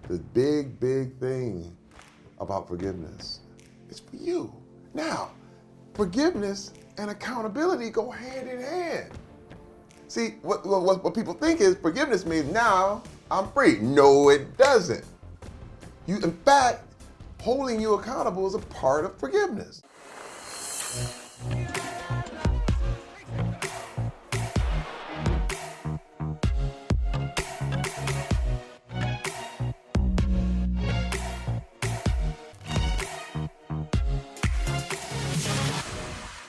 the big, big thing about forgiveness is for you. Now, forgiveness and accountability go hand in hand. See, what people think is forgiveness means now I'm free. No, it doesn't. In fact, holding you accountable is a part of forgiveness.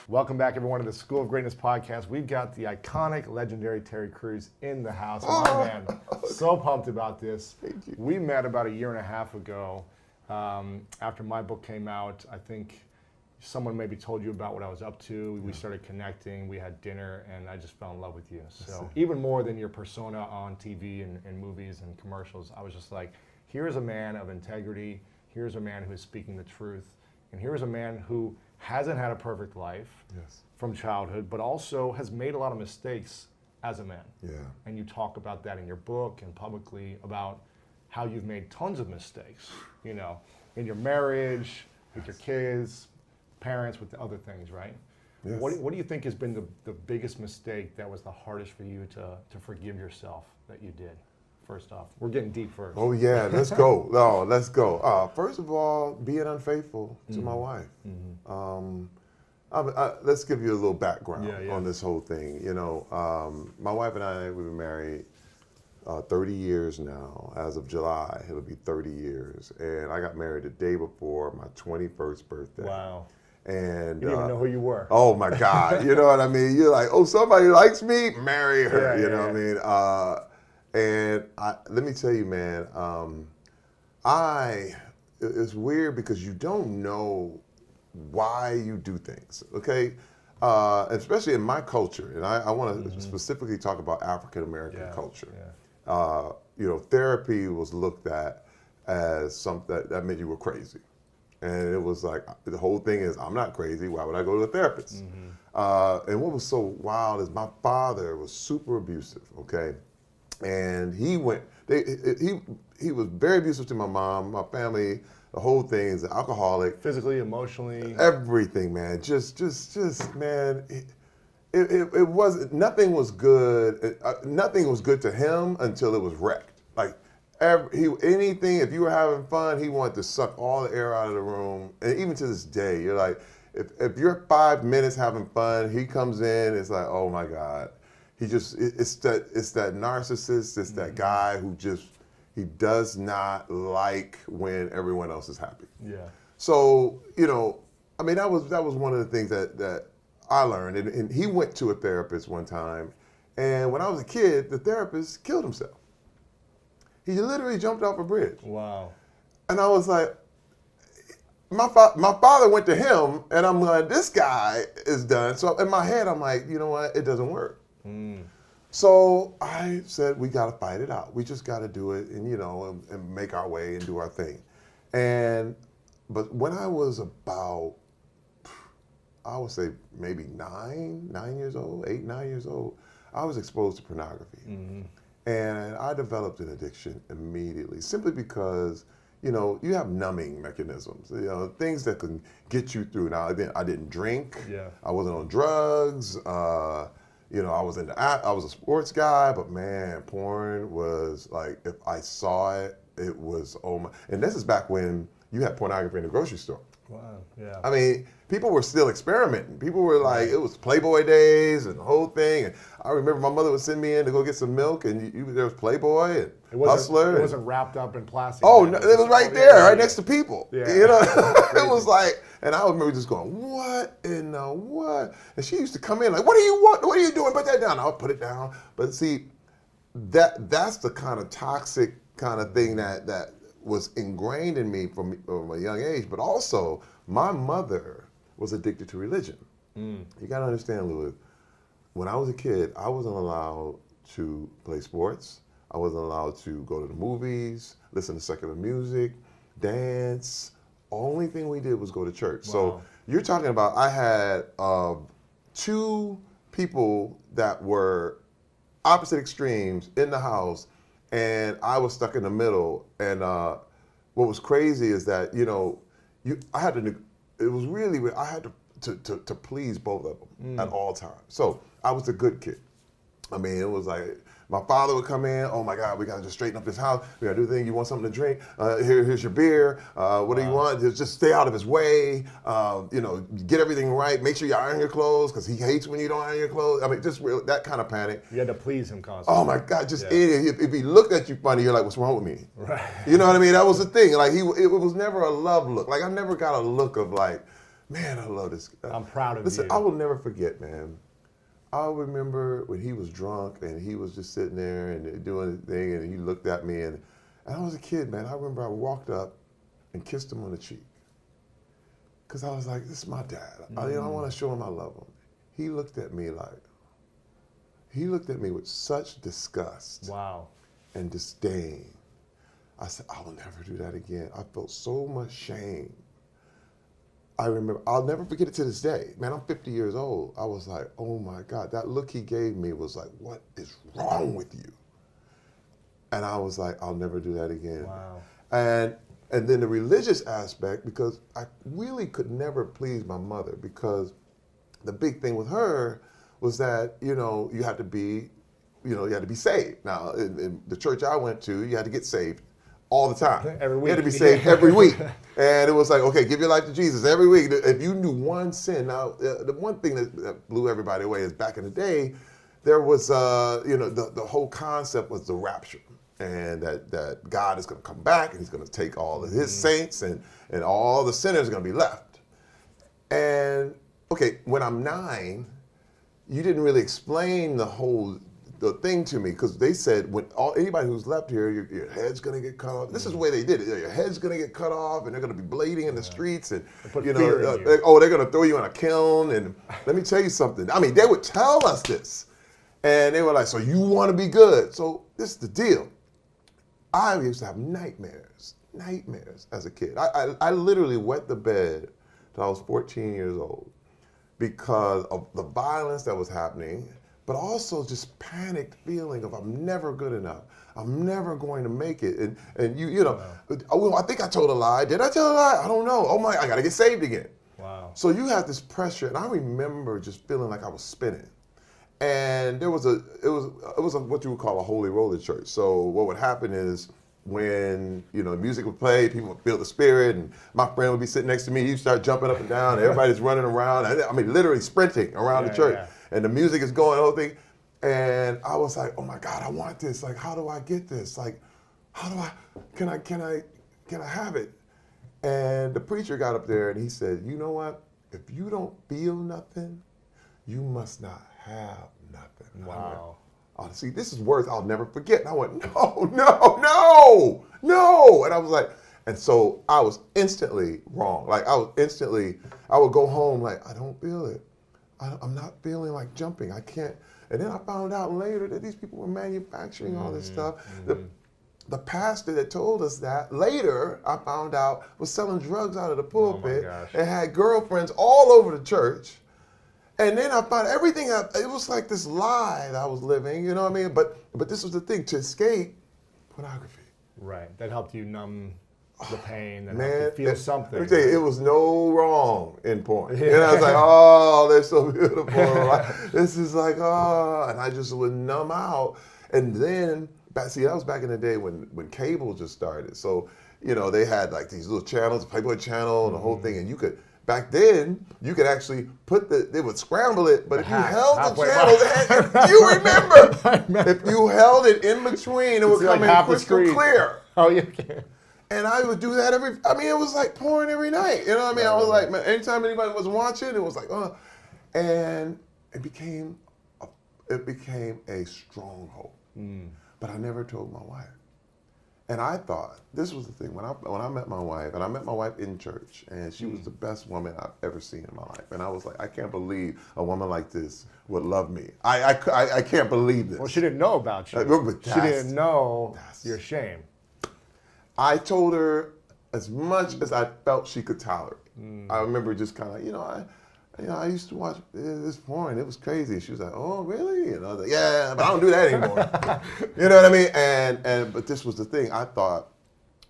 Welcome back, everyone, to the School of Greatness podcast. We've got the iconic, legendary Terry Crews in the house. My man, so pumped about this. Thank you. We met about a year and a half ago after my book came out. I think someone maybe told you about what I was up to. We started connecting. We had dinner, and I just fell in love with you. So even more than your persona on TV and movies and commercials, I was just like, here's a man of integrity. Here's a man who is speaking the truth. And here's a man who hasn't had a perfect life from childhood, but also has made a lot of mistakes as a man. Yeah. And you talk about that in your book and publicly about how you've made tons of mistakes, you know, in your marriage, with your kids, parents, with the other things, right? Yes. What do you think has been the biggest mistake that was the hardest for you to forgive yourself that you did? First off, we're getting deep first. Oh yeah, let's go. No, let's go. First of all, being unfaithful to my wife. Let's give you a little background on this whole thing. You know, my wife and I, we've been married 30 years now. As of July, it'll be 30 years. And I got married the day before my 21st birthday. Wow. And you didn't even know who you were. Oh my God, you know what I mean? You're like, oh, somebody likes me, marry her. You know what I mean? And let me tell you, man, it's weird because you don't know why you do things, okay? Especially in my culture, and I want to specifically talk about African-American culture. You know, therapy was looked at as something that meant you were crazy. And it was like, the whole thing is, I'm not crazy, why would I go to a therapist? And what was so wild is my father was super abusive, okay? And he was very abusive to my mom, my family, the whole thing. Is an alcoholic. Physically, emotionally. Everything, man. Just man, it wasn't, nothing was good. Nothing was good to him until it was wrecked. Like, anything, if you were having fun, he wanted to suck all the air out of the room. And even to this day, you're like, if you're 5 minutes having fun, he comes in, it's like, oh my God. It's that narcissist, it's that guy who he does not like when everyone else is happy. Yeah. So, you know, I mean, that was one of the things that I learned. And he went to a therapist one time, and when I was a kid, the therapist killed himself. He literally jumped off a bridge. Wow. And I was like, my father went to him, and I'm like, this guy is done. So in my head, I'm like, you know what? It doesn't work. So I said, we got to fight it out. We just got to do it and, you know, and make our way and do our thing. But when I was about, I would say maybe 9 years old, 8, 9 years old, I was exposed to pornography. And I developed an addiction immediately, simply because, you know, you have numbing mechanisms, you know, things that can get you through. Now, I didn't drink. I wasn't on drugs. You know, I was a sports guy, but man, porn was like, if I saw it, it was, oh my. And this is back when you had pornography in the grocery store. Wow, yeah. I mean, people were still experimenting. People were like, it was Playboy days and the whole thing. And I remember my mother would send me in to go get some milk, and there was Playboy and Hustler. It wasn't wrapped up in plastic. Oh, no, it was right there, right next to people. Yeah. You know, it was like, and I remember just going, what in the what? And she used to come in like, what do you want? What are you doing? Put that down. I'll put it down. But see, that's the kind of toxic kind of thing that was ingrained in me from a young age. But also, my mother was addicted to religion. You got to understand, Louis, when I was a kid, I wasn't allowed to play sports. I wasn't allowed to go to the movies, listen to secular music, dance. Only thing we did was go to church. Wow. So you're talking about, I had 2 people that were opposite extremes in the house, and I was stuck in the middle. And what was crazy is that I had to. It was really I had to please both of them at all times. So I was a good kid. I mean, it was like my father would come in. Oh my God, we gotta just straighten up this house. We gotta do the thing. You want something to drink? Here's your beer. What do you want? Just stay out of his way. Get everything right. Make sure you iron your clothes because he hates when you don't iron your clothes. I mean, just that kind of panic. You had to please him constantly. Oh my God, if he looked at you funny, you're like, what's wrong with me? Right. You know what I mean? That was the thing. Like it was never a love look. Like I never got a look of like, man, I love this guy. I'm proud of you. Listen, I will never forget, man. I remember when he was drunk and he was just sitting there and doing his thing and he looked at me and I was a kid, man. I remember I walked up and kissed him on the cheek. Because I was like, this is my dad. I want to show him I love him. He looked at me with such disgust. Wow. And disdain. I said, I will never do that again. I felt so much shame. I remember, I'll never forget it to this day. Man, I'm 50 years old. I was like, oh my God, that look he gave me was like, what is wrong with you? And I was like, I'll never do that again. Wow. And then the religious aspect, because I really could never please my mother, because the big thing with her was that, you had to be saved. Now, in the church I went to, you had to get saved all the time. Every week. You had to be saved every week. And it was like, okay, give your life to Jesus every week. If you knew one sin, now the one thing that blew everybody away is back in the day, there was, the whole concept was the rapture. And that God is going to come back and he's going to take all of his saints and all the sinners are going to be left. And, okay, when I'm 9, you didn't really explain the thing to me, because they said anybody who's left here, your head's gonna get cut off. This is the way they did it. Your head's gonna get cut off, and they're gonna be bleeding in the streets, and they're gonna throw you in a kiln. And let me tell you something. I mean, they would tell us this, and they were like, "So you want to be good?" So this is the deal. I used to have nightmares as a kid. I literally wet the bed till I was 14 years old because of the violence that was happening. But also just panicked feeling of I'm never good enough. I'm never going to make it. And I think I told a lie. Did I tell a lie? I don't know. Oh my, I got to get saved again. Wow. So you have this pressure, and I remember just feeling like I was spinning. And it was what you would call a holy roller church. So what would happen is when music would play, people would feel the spirit, and my friend would be sitting next to me. He'd start jumping up and down. And everybody's running around. I mean, literally sprinting around the church. Yeah. And the music is going, the whole thing. And I was like, oh my God, I want this. Like, how do I get this? Like, can I have it? And the preacher got up there and he said, you know what? If you don't feel nothing, you must not have nothing. Wow. See, this is words I'll never forget. And I went, no. And I was like, and so I was instantly wrong. Like, I would go home like, I don't feel it. I'm not feeling like jumping. I can't. And then I found out later that these people were manufacturing all this stuff. The pastor that told us that later, I found out, was selling drugs out of the pulpit and had girlfriends all over the church. And then I found everything, it was like this lie that I was living, you know what I mean? But this was the thing, to escape pornography. Right, that helped you numb the pain, that helped you feel something. Let me tell you, it was no wrong in porn. Yeah. And I was like, oh, they're so beautiful. This is like, oh, and I just would numb out. And then, that was back in the day when cable just started. So, they had like these little channels, Playboy channel and the whole thing, and you could, back then, you could actually they would scramble it, but if you held the channel, if you remember, if you held it in between, it would come in crystal clear. Oh, yeah. And I would do that it was like porn every night. You know what I mean? I was like, man, anytime anybody was watching, it was like, and it became a stronghold. But I never told my wife. And I thought, this was the thing, when I met my wife, and I met my wife in church, and she was the best woman I've ever seen in my life. And I was like, I can't believe a woman like this would love me. I can't believe this. Well, she didn't know about you. She didn't know your shame. I told her as much as I felt she could tolerate. I remember just kind of, You know, I used to watch this porn. It was crazy. She was like, oh, really? And I was like, yeah, but I don't do that anymore. You know what I mean? But this was the thing. I thought,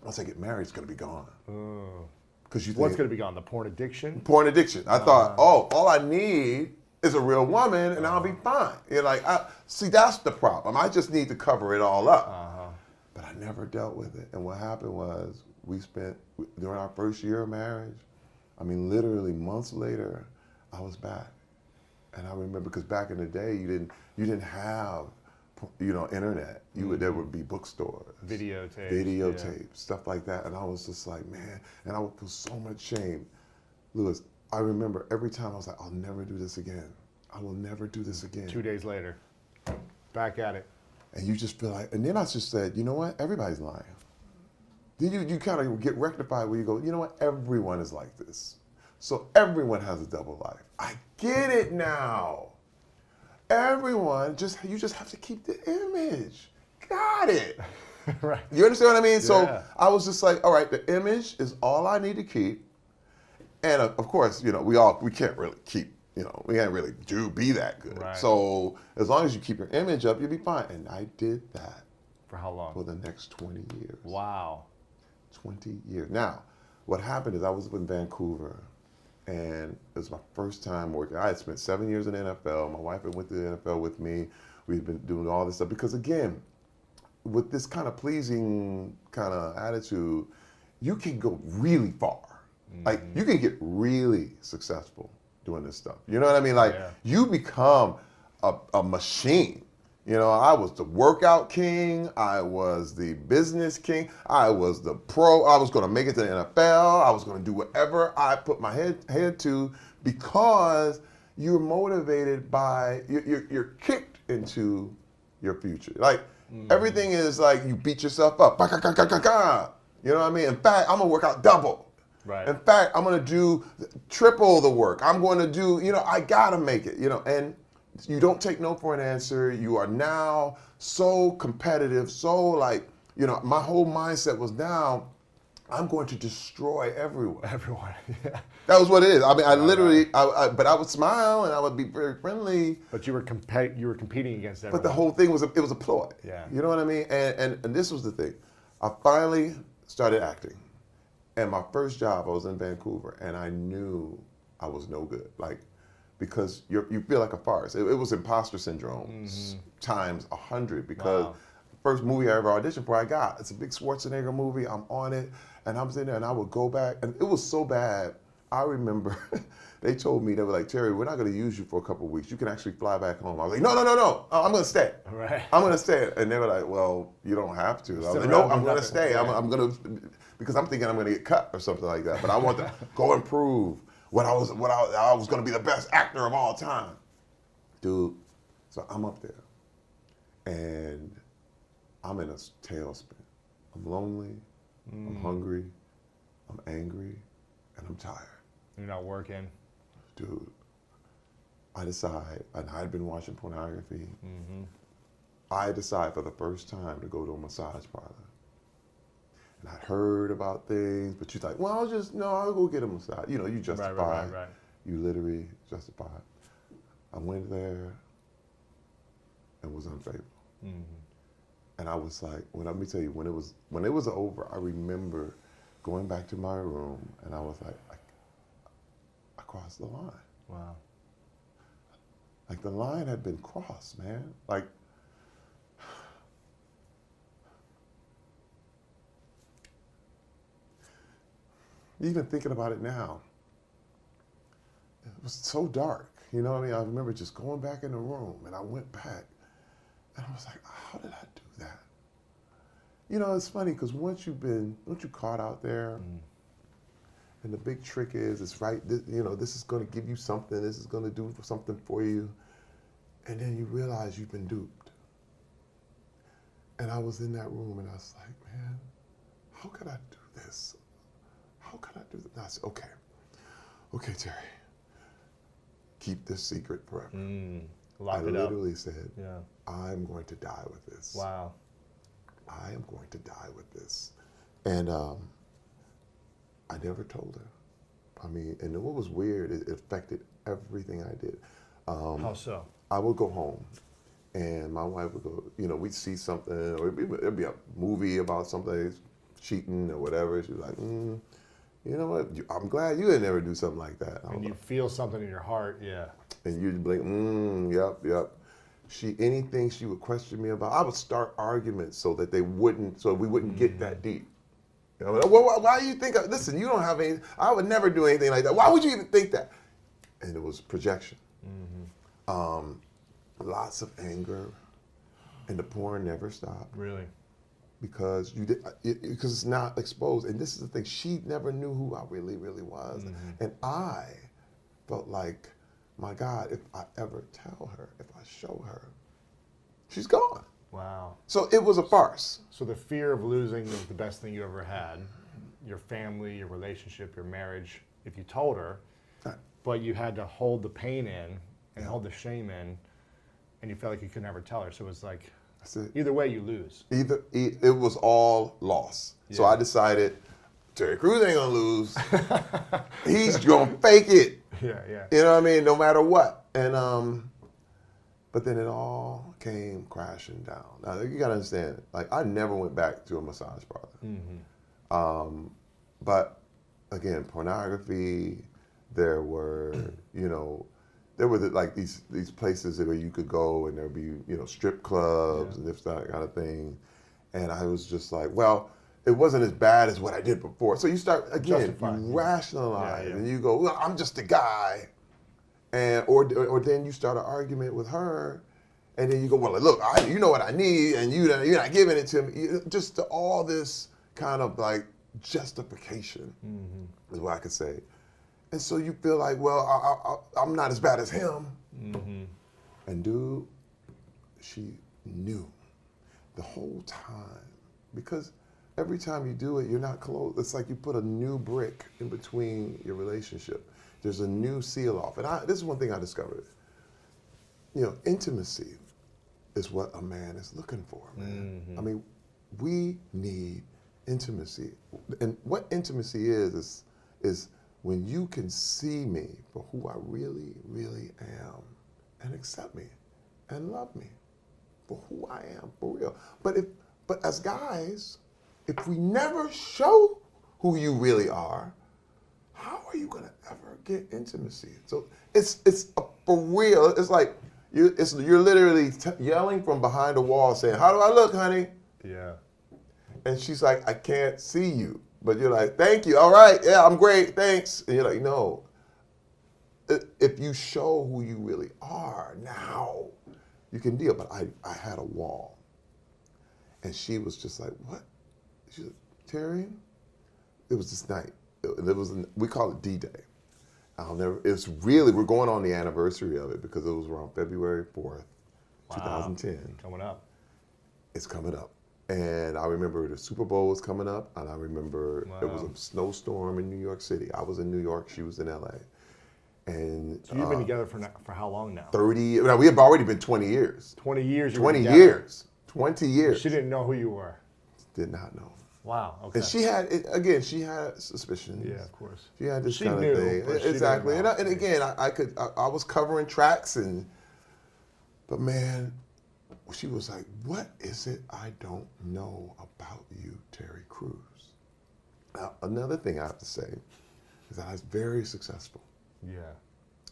once I get married, it's going to be gone. Because you think, what's going to be gone? The porn addiction? Porn addiction. I thought, all I need is a real woman, and I'll be fine. You're like, see, that's the problem. I just need to cover it all up. But I never dealt with it. And what happened was, we spent, during our first year of marriage, I mean, literally months later, I was back. And I remember, because back in the day, you didn't have, you know, internet. There would be bookstores, videotapes, stuff like that. And I was just like, man, and I would feel so much shame. Lewis, I remember every time I was like, I'll never do this again. I will never do this again. 2 days later, back at it. And you just feel like, and then I just said, you know what? Everybody's lying. Then you kind of get rectified where you go, you know what? Everyone is like this. So everyone has a double life. I get it now. Everyone, you just have to keep the image. Got it. Right. You understand what I mean? Yeah. So I was just like, all right, the image is all I need to keep. And of course, you know, we can't really keep, you know, we can't really be that good. Right. So as long as you keep your image up, you'll be fine. And I did that. For how long? For the next 20 years. Wow. 20 years. Now, what happened is I was in Vancouver, and it was my first time working. I had spent 7 years in the NFL. My wife had went to the NFL with me. We've been doing all this stuff because, again, with this kind of pleasing kind of attitude, you can go really far. Like, you can get really successful doing this stuff. You know what I mean? Like, you become a machine. You know, I was the workout king. I was the business king. I was the pro. I was going to make it to the NFL. I was going to do whatever I put my head to, because you're motivated by, you're kicked into your future. Like, everything is like you beat yourself up. You know what I mean? In fact, I'm going to work out double. Right. In fact, I'm going to do triple the work. I'm going to do, you know, I got to make it, you know, and you don't take no for an answer. You are now so competitive, so like, you know, my whole mindset was now, I'm going to destroy everyone. Everyone, yeah. That was what it is. I mean, I literally, but I would smile and I would be very friendly. But you were competing against everyone. But the whole thing was, it was a ploy. Yeah. You know what I mean? And this was the thing. I finally started acting. And my first job, I was in Vancouver, and I knew I was no good. Like, because you feel like a farce. It was imposter syndrome times 100, because the first movie I ever auditioned for, it's a big Schwarzenegger movie. I'm on it, and I'm sitting there, and I would go back, and it was so bad. I remember they told me, they were like, Terry, we're not going to use you for a couple of weeks. You can actually fly back home. I was like, no, I'm going to stay. Right. I'm going to stay. And they were like, well, you don't have to. I was like, no, I'm going to stay. I'm going to, because I'm thinking I'm going to get cut or something like that. But I want to go and prove I was going to be the best actor of all time. Dude, so I'm up there, and I'm in a tailspin. I'm lonely, I'm hungry, I'm angry, and I'm tired. You're not working. Dude, I decide, and I'd been watching pornography, I decide for the first time to go to a massage parlor. And I'd heard about things, but she's like, well, I'll go get a massage. You know, you justify. Right. You literally justify. I went there and was unfaithful. And I was like, let me tell you, when it was over, I remember going back to my room, and I was like, I crossed the line. Wow. Like, the line had been crossed, man. Like, even thinking about it now, it was so dark. You know what I mean? I remember just going back in the room, and I went back, and I was like, how did I do that? You know, it's funny, because once you caught out there, and the big trick is, it's right, this is going to give you something, this is going to do something for you, and then you realize you've been duped. And I was in that room, and I was like, man, how could I do this? How could I do that? And I said, okay, Terry, keep this secret forever. Lock it up. I literally said, yeah, I'm going to die with this. Wow. I am going to die with this. And I never told her. I mean, and what was weird, it affected everything I did. How so? I would go home, and my wife would go, we'd see something, or it'd be a movie about something, cheating or whatever. She was like, you know what? I'm glad you didn't ever do something like that. And you feel something in your heart, yeah. And you'd be like, yep. Anything she would question me about, I would start arguments so we wouldn't get that deep. Well, why do you think, listen, you don't have any, I would never do anything like that. Why would you even think that? And it was projection. Lots of anger, and the porn never stopped. Really? Because because it's not exposed. And this is the thing, she never knew who I really, really was. And I felt like, my God, if I ever tell her, if I show her, she's gone. Wow. So it was a farce. So the fear of losing the best thing you ever had, your family, your relationship, your marriage, if you told her, but you had to hold the pain in and hold the shame in, and you felt like you could never tell her. So it was like, either way you lose. It was all loss. Yeah. So I decided, Terry Crews ain't gonna lose. He's gonna fake it. Yeah. You know what I mean? No matter what. And but then it all came crashing down. Now you gotta understand, like, I never went back to a massage parlor. But again, pornography. There were, like these places where you could go, and there'd be, strip clubs and this that kind of thing. And I was just like, well, it wasn't as bad as what I did before. So you start, again, you rationalize, and you go, well, I'm just a guy. And or then you start an argument with her, and then you go, well, look, you know what I need, and you're not giving it to me. Just all this kind of like justification is what I could say. And so you feel like, well, I'm not as bad as him. And dude, she knew the whole time. Because every time you do it, you're not close. It's like you put a new brick in between your relationship. There's a new seal off. And this is one thing I discovered. Intimacy is what a man is looking for, man. I mean, we need intimacy. And what intimacy is when you can see me for who I really, really am, and accept me and love me for who I am, for real. But as guys, if we never show who you really are, how are you gonna ever get intimacy? So it's for real. It's like you're literally yelling from behind a wall, saying, "How do I look, honey?" Yeah. And she's like, "I can't see you." But you're like, "Thank you. All right. Yeah, I'm great. Thanks." And you're like, no. If you show who you really are, now you can deal. But I had a wall. And she was just like, "What?" She said, "Terry," it was this night. We call it D-Day. We're going on the anniversary of it because it was around February 4th, 2010. Coming up. It's coming up. And I remember the Super Bowl was coming up, and I remember there was a snowstorm in New York City. I was in New York, she was in LA. And so you've been together for how long now? 30. No, we have already been 20 years. 20 years. 20 years. 20 years. She didn't know who you were. Did not know. Wow. Okay. And she had suspicions. Yeah, of course. She had this kind of thing. Exactly. And again, I was covering tracks, but man, she was like, "What is it I don't know about you, Terry Crews?" Now, another thing I have to say is that I was very successful. Yeah.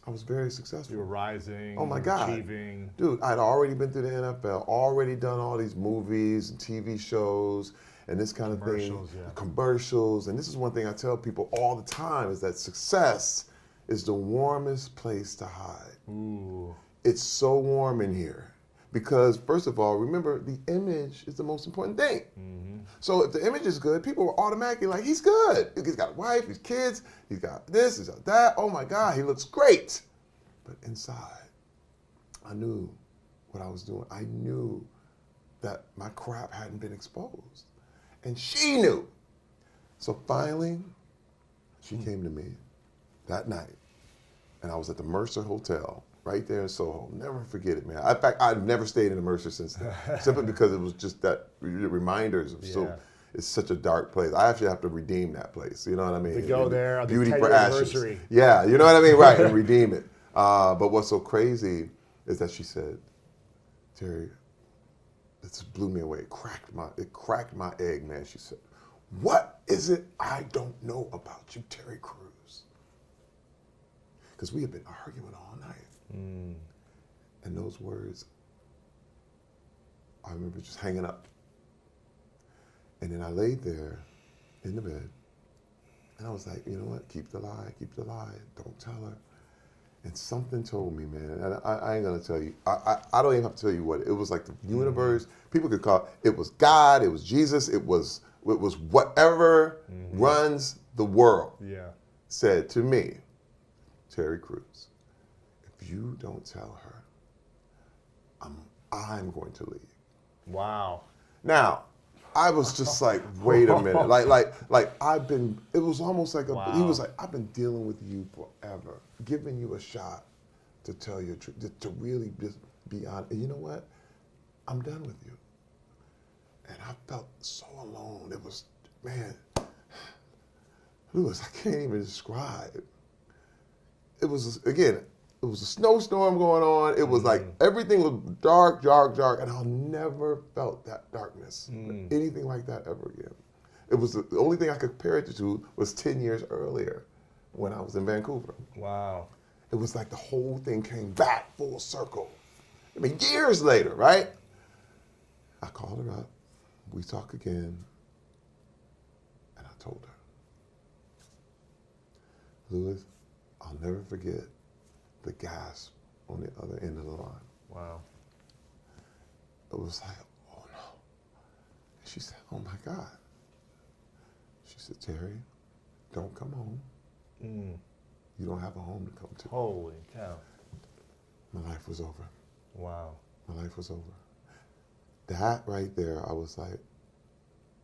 I was very successful. You were rising. Oh my God. Achieving. Dude, I'd already been through the NFL, already done all these movies and TV shows and this kind of thing. Yeah. Commercials. And this is one thing I tell people all the time is that success is the warmest place to hide. Ooh. It's so warm in here. Because, first of all, remember, the image is the most important thing. So if the image is good, people are automatically like, he's good. He's got a wife, he's kids, he's got this, he's got that. Oh my God, he looks great. But inside, I knew what I was doing. I knew that my crap hadn't been exposed. And she knew. So finally, she came to me that night. And I was at the Mercer Hotel. Right there in Soho. Never forget it, man. In fact, I've never stayed in a Mercer since then. Simply because it was just that reminders of it's such a dark place. I actually have to redeem that place. You know what I mean? To go there on Beauty the 10th for anniversary. Ashes. Yeah, you know what I mean? Right, and redeem it. But what's so crazy is that she said, Terry, it just blew me away. It cracked my egg, man. She said, what is it I don't know about you, Terry Crews? Because we have been arguing all night. And those words, I remember just hanging up. And then I laid there in the bed, and I was like, you know what? Keep the lie, don't tell her. And something told me, man, and I ain't gonna tell you, I don't even have to tell you what, it was like the universe, people could call it was God, it was Jesus, it was whatever runs the world, said to me, Terry Crews, if you don't tell her, I'm going to leave. Wow. Now, I was just like, wait a minute. Like it was almost like Wow. he was like, I've been dealing with you forever, giving you a shot to tell your truth, to really just be honest. And you know what? I'm done with you. And I felt so alone. It was, man, Lewis, I can't even describe. It was, again, it was a snowstorm going on. It was like everything was dark, and I'll never felt that darkness, anything like that ever again. It was the only thing I could compare it to was 10 years earlier when I was in Vancouver. Wow. It was like the whole thing came back full circle. I mean, years later, right? I called her up. We talked again. And I told her, Lewis, I'll never forget the gasp on the other end of the line. Wow. It was like, oh no. And she said, oh my God. She said, Terry, don't come home. You don't have a home to come to. Holy cow. My life was over. Wow. My life was over. That right there, I was like,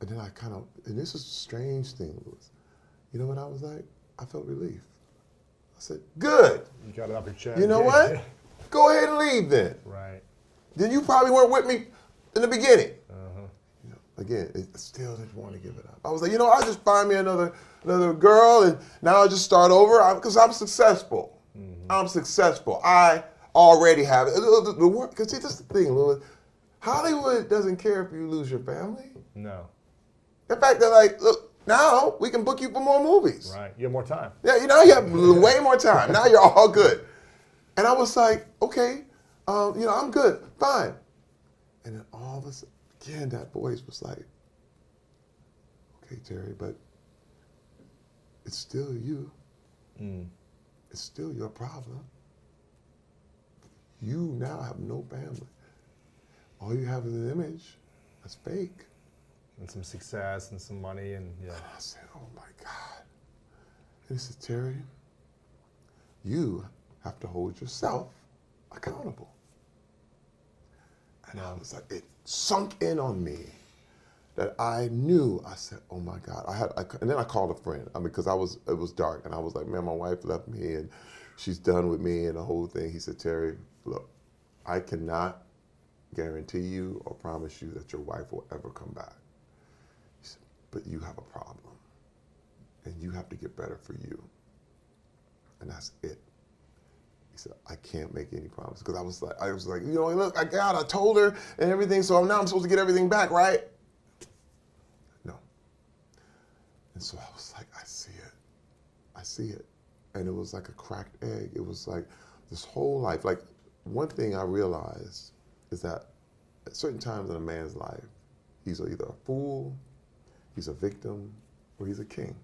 and then I kind of, and this is a strange thing, Lewis. You know what I was like? I felt relief. I said, good. You got it up your chest. You know what? Go ahead and leave then. Right. Then you probably weren't with me in the beginning. You know, again, I still didn't want to give it up. I was like, you know, I'll just find me another girl, and now I'll just start over because I'm successful. I'm successful. I already have it. The work, because see, that's the thing, Louis. Hollywood doesn't care if you lose your family. No. In fact, they're like, look, now we can book you for more movies. Right. You have more time. Yeah, you know, you have way more time. Now you're all good. And I was like, okay, you know, I'm good, fine. And then all of a sudden, again, that voice was like, okay, Terry, but it's still you. It's still your problem. You now have no family. All you have is an image that's fake. And some success and some money and yeah. And I said, oh my God. And he said, Terry, you have to hold yourself accountable. And I was like, it sunk in on me that I knew. I said, oh my God. And then I called a friend. I mean, because it was dark, and I was like, man, my wife left me, and she's done with me, and the whole thing. He said, Terry, look, I cannot guarantee you or promise you that your wife will ever come back. He said, but you have a problem, and you have to get better for you. And that's it. He said, I can't make any promises. Because I was like, you know, look, I told her and everything, so now I'm supposed to get everything back, right? No. And so I was like, I see it. I see it. And it was like a cracked egg. It was like this whole life. Like, one thing I realized is that at certain times in a man's life, he's either a fool, he's a victim, or he's a king.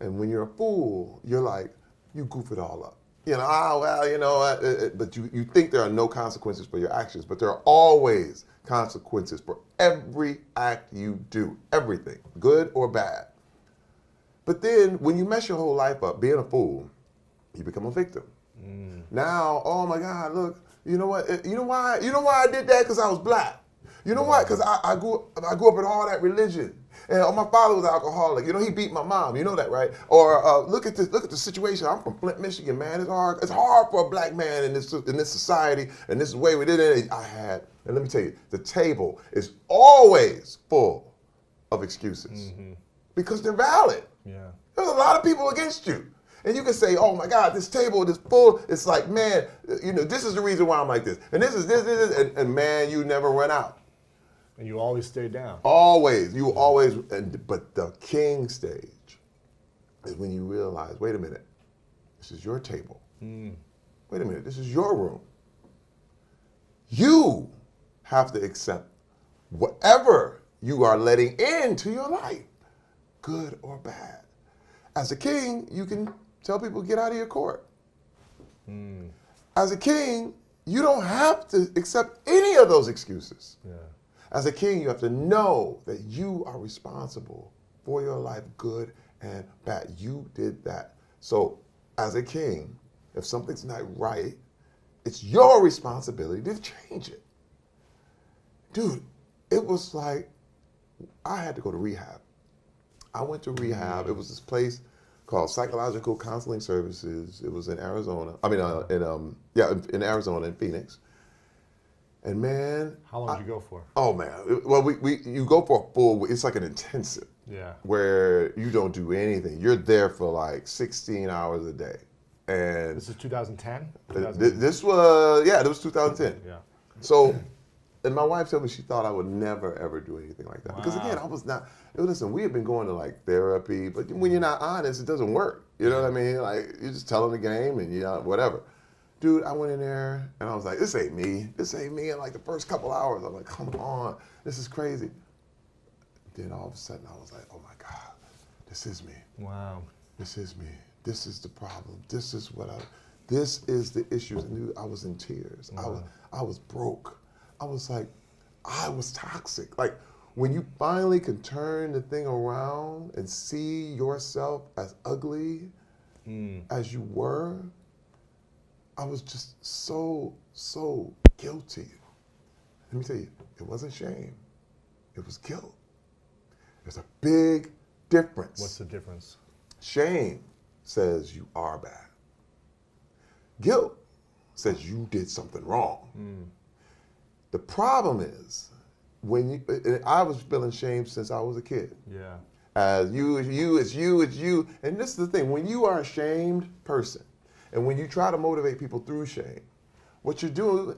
And when you're a fool, you're like, you goof it all up. You know, well, you know, but you think there are no consequences for your actions, but there are always consequences for every act you do, everything, good or bad. But then when you mess your whole life up being a fool, you become a victim. Now, oh my God, look, you know what? You know why I did that? Because I was black. You know what? Because I grew up in all that religion. And my father was an alcoholic. You know, he beat my mom. You know that, right? Or look at the situation. I'm from Flint, Michigan, man. It's hard. It's hard for a black man in this society, and this is the way we did it. And let me tell you, the table is always full of excuses because they're valid. Yeah. There's a lot of people against you. And you can say, oh my God, this table is full. It's like, man, this is the reason why I'm like this. And this is this. And man, you never run out. And you always stay down. Always. You always. But the king stage is when you realize, wait a minute, this is your table. Wait a minute, this is your room. You have to accept whatever you are letting into your life, good or bad. As a king, you can tell people, get out of your court. As a king, you don't have to accept any of those excuses. Yeah. As a king, you have to know that you are responsible for your life, good and bad. You did that. So as a king, if something's not right, it's your responsibility to change it. Dude, it was like, I had to go to rehab. I went to rehab. It was this place called Psychological Counseling Services. It was in Arizona. I mean, in Arizona, in Phoenix. And man, how long did you go for? Oh man, you go for a full. It's like an intensive. Yeah. Where you don't do anything. You're there for like 16 hours a day. And this is 2010. This was 2010. Yeah. So, and my wife told me she thought I would never ever do anything like that, wow. because again, I was not. Listen, we had been going to like therapy, but when you're not honest, it doesn't work. You know what I mean? Like, you're just telling the game and whatever. Dude, I went in there and I was like, this ain't me. This ain't me. And like the first couple hours, I'm like, come on, this is crazy. Then all of a sudden, I was like, oh my God, this is me. Wow. This is me. This is the problem. This is the issues. And dude, I was in tears. Wow. I was broke. I was like, I was toxic. Like, when you finally can turn the thing around and see yourself as ugly as you were, I was just so guilty. Let me tell you, it wasn't shame. It was guilt. There's a big difference. What's the difference? Shame says you are bad. Guilt says you did something wrong. The problem is, I was feeling shame since I was a kid. Yeah. As it's you. And this is the thing, when you are a shamed person, and when you try to motivate people through shame, what you're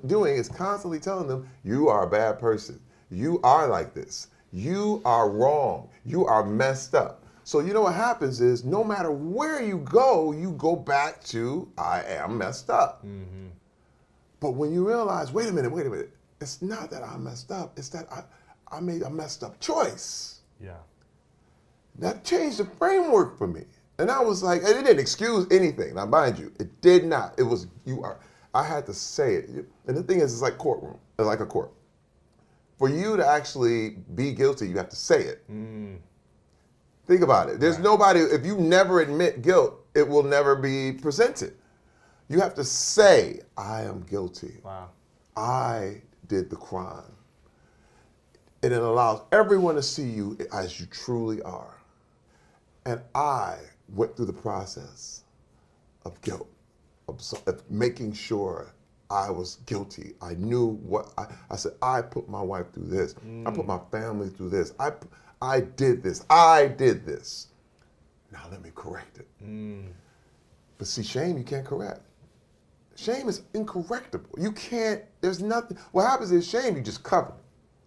doing is constantly telling them, you are a bad person. You are like this. You are wrong. You are messed up. So you know what happens is, no matter where you go back to, I am messed up. But when you realize, wait a minute, it's not that I'm messed up, it's that I made a messed up choice. Yeah. That changed the framework for me. And I was like, and it didn't excuse anything. Now, mind you, it did not. It was, I had to say it. And the thing is, it's like courtroom. It's like a court. For you to actually be guilty, you have to say it. Think about it. There's nobody, if you never admit guilt, it will never be presented. You have to say, I am guilty. Wow. I did the crime. And it allows everyone to see you as you truly are. And I went through the process of guilt, of making sure I was guilty. I knew what, I said, I put my wife through this. I put my family through this. I did this. I did this. Now let me correct it. But see, shame you can't correct. Shame is incorrectable. You can't, there's nothing. What happens is shame, you just cover.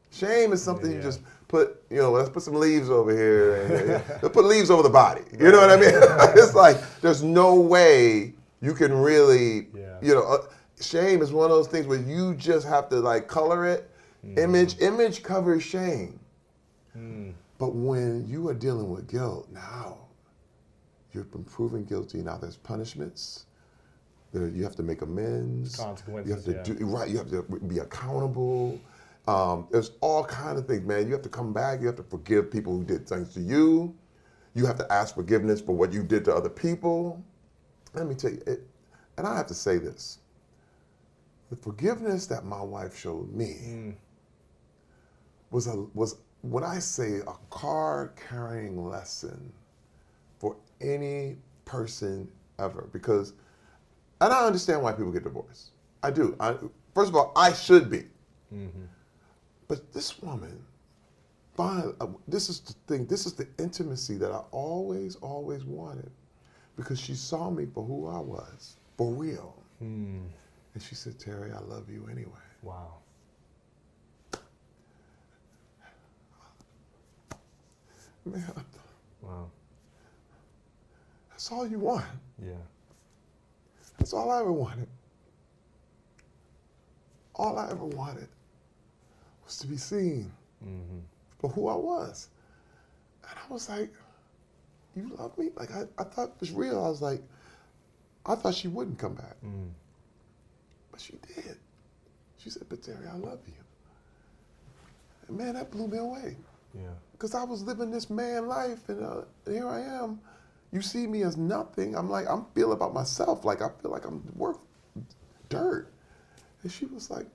Shame is something you just put, let's put some leaves over here. And, let's put leaves over the body. You know what I mean? It's like, there's no way you can really, shame is one of those things where you just have to like color it. Image covers shame. But when you are dealing with guilt, now you've been proven guilty. Now there's punishments. You have to make amends. Consequences. You have to you have to be accountable. There's all kinds of things, man. You have to come back. You have to forgive people who did things to you. You have to ask forgiveness for what you did to other people. Let me tell you, and I have to say this. The forgiveness that my wife showed me was when I say a card-carrying lesson for any person ever. Because, and I understand why people get divorced. I do. First of all, I should be. But this woman, this is the thing, this is the intimacy that I always wanted. because she saw me for who I was, for real. And she said, Terry, I love you anyway. Wow. Man, Wow. that's all you want. Yeah. That's all I ever wanted. All I ever wanted was to be seen for who I was. And I was like, you love me? Like, I thought it was real. I was like, I thought she wouldn't come back. But she did. She said, but Terry, I love you. And man, that blew me away. Yeah. Because I was living this man life, and here I am. You see me as nothing. I'm like, I'm feeling about myself. Like, I feel like I'm worth dirt. And she was like,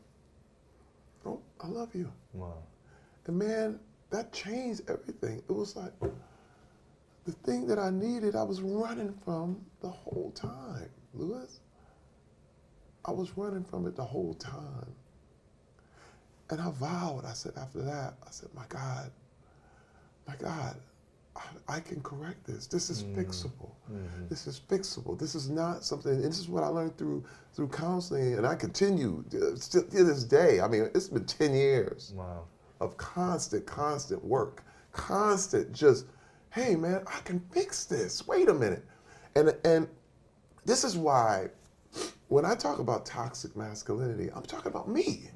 oh, I love you. Wow. And man, that changed everything. It was like, the thing that I needed, I was running from the whole time, Lewis. I was running from it the whole time. And I vowed, I said, after that, I said, my God, I can correct this. This is fixable. This is fixable. This is not something, and this is what I learned through counseling, and I continue still to this day. I mean, it's been 10 years of constant work. Constant just, hey man, I can fix this. Wait a minute. And this is why when I talk about toxic masculinity, I'm talking about me.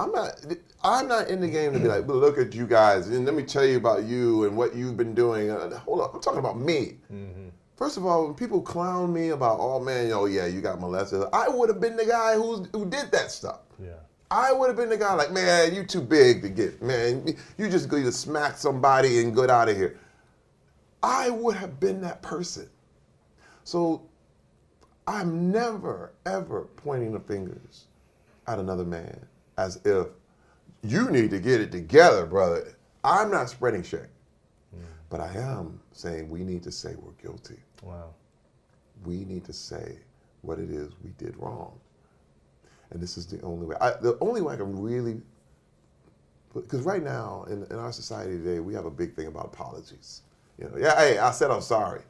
I'm not in the game to be like, look at you guys, and let me tell you about you and what you've been doing. Hold up, I'm talking about me. First of all, when people clown me about, oh man, oh yeah, you got molested, I would have been the guy who did that stuff. Yeah. I would have been the guy like, man, you too big to get, man, you just go to smack somebody and get out of here. I would have been that person. So I'm never, ever pointing the fingers at another man as if you need to get it together, brother. I'm not spreading shame. But I am saying we need to say we're guilty. Wow. We need to say what it is we did wrong. And this is the only way. The only way I can really, because right now in our society today, we have a big thing about apologies. You know, yeah, hey, I said I'm sorry.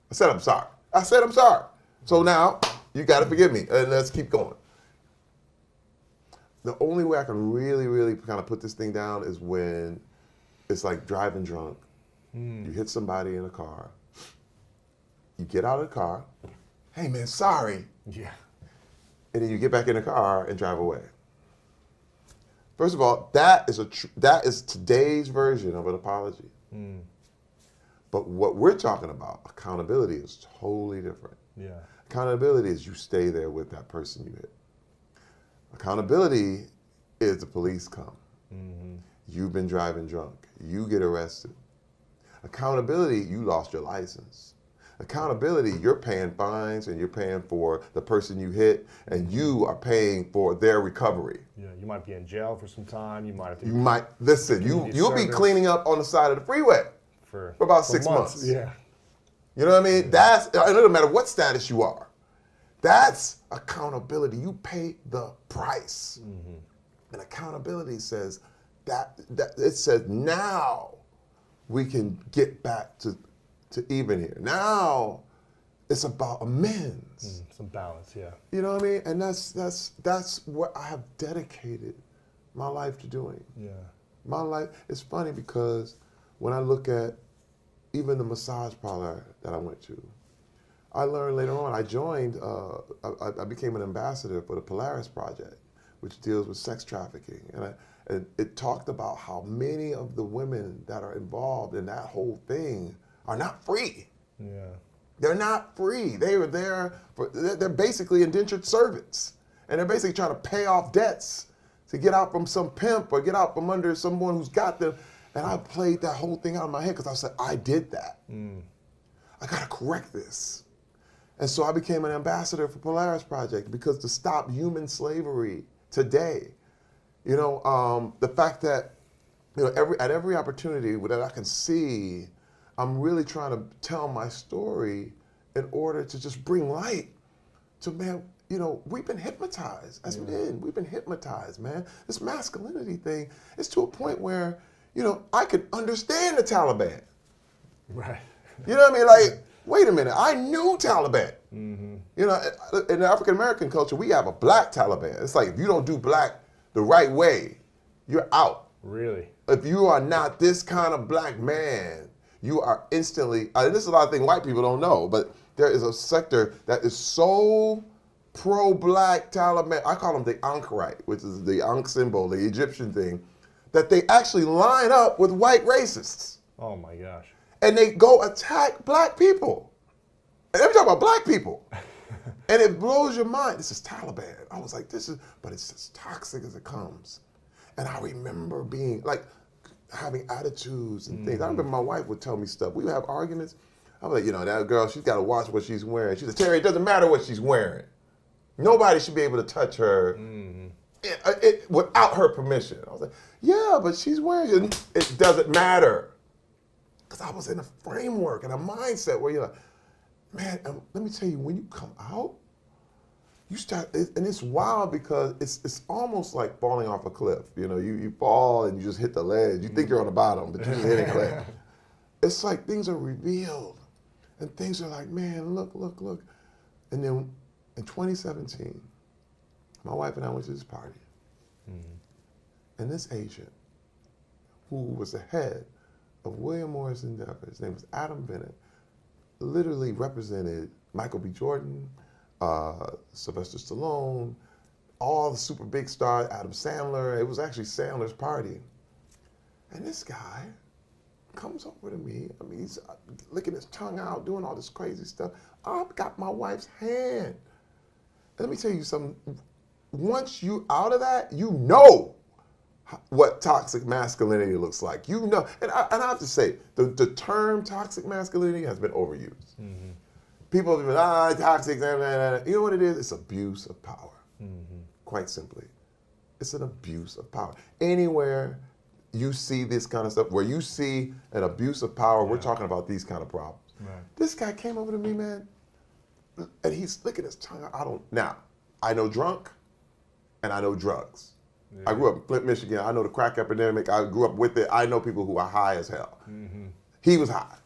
I said I'm sorry. I said I'm sorry. So now you got to forgive me, and let's keep going. The only way I can really, really kind of put this thing down is when it's like driving drunk. You hit somebody in a car. You get out of the car. Hey man, sorry. Yeah. And then you get back in the car and drive away. First of all, that is today's version of an apology. But what we're talking about, accountability, is totally different. Yeah. Accountability is you stay there with that person you hit. Accountability is the police come. You've been driving drunk. You get arrested. Accountability, you lost your license. Accountability, you're paying fines and you're paying for the person you hit, and you are paying for their recovery. Yeah, you might be in jail for some time. You might have to. You might listen. You'll be cleaning up on the side of the freeway for about 6 months. Yeah. You know what I mean? It doesn't matter what status you are. That's accountability. You pay the price. And accountability says that it says now we can get back to even here. Now it's about amends. Some balance, yeah. You know what I mean? And that's what I have dedicated my life to doing. Yeah. My life, it's funny because when I look at even the massage parlor that I went to, I learned later on, I joined, I became an ambassador for the Polaris Project, which deals with sex trafficking. And it talked about how many of the women that are involved in that whole thing are not free. Yeah. They're not free. They're basically indentured servants. And they're basically trying to pay off debts to get out from some pimp or get out from under someone who's got them. And I played that whole thing out of my head because I said, I did that. I gotta correct this. And so I became an ambassador for Polaris Project because to stop human slavery today, you know, the fact that, you know, at every opportunity that I can see, I'm really trying to tell my story in order to just bring light to, man, you know, we've been hypnotized as men. We've been hypnotized, man. This masculinity thing is to a point where, you know, I could understand the Taliban. Right. You know what I mean? Like, wait a minute, I knew Taliban. You know, in the African American culture, we have a black Taliban. It's like if you don't do black the right way, you're out. Really? If you are not this kind of black man, you are instantly, this is a lot of things white people don't know, but there is a sector that is so pro-black Taliban, I call them the Ankarite, which is the Ankh symbol, the Egyptian thing, that they actually line up with white racists. Oh my gosh. And they go attack black people. And every time about black people. And it blows your mind. This is Taliban. I was like, but it's as toxic as it comes. And I remember being like, having attitudes and things. I remember my wife would tell me stuff. We would have arguments. I was like, you know, that girl, she's got to watch what she's wearing. She said, Terry, it doesn't matter what she's wearing. Nobody should be able to touch her without her permission. I was like, yeah, but she's wearing it. It doesn't matter. Because I was in a framework and a mindset where you're like, man, let me tell you, when you come out, you start, and it's wild because it's almost like falling off a cliff. You know, you fall and you just hit the ledge. You think you're on the bottom, but you're just hitting the ledge. It's like things are revealed, and things are like, man, look. And then in 2017, my wife and I went to this party, and this agent, who was the head of William Morris Endeavor, his name was Adam Bennett, literally represented Michael B. Jordan, Sylvester Stallone, all the super big stars, Adam Sandler. It was actually Sandler's party. And this guy comes over to me. I mean, he's licking his tongue out, doing all this crazy stuff. I've got my wife's hand. And let me tell you something. Once you out of that, you know what toxic masculinity looks like. You know, and I have to say, the term toxic masculinity has been overused. People have been, toxic, you know what it is? It's abuse of power, quite simply. It's an abuse of power. Anywhere you see this kind of stuff, where you see an abuse of power, we're talking about these kind of problems. Right. This guy came over to me, man, and he's licking his tongue. Now, I know drunk, and I know drugs. Yeah. I grew up in Flint, Michigan. I know the crack epidemic. I grew up with it. I know people who are high as hell. He was high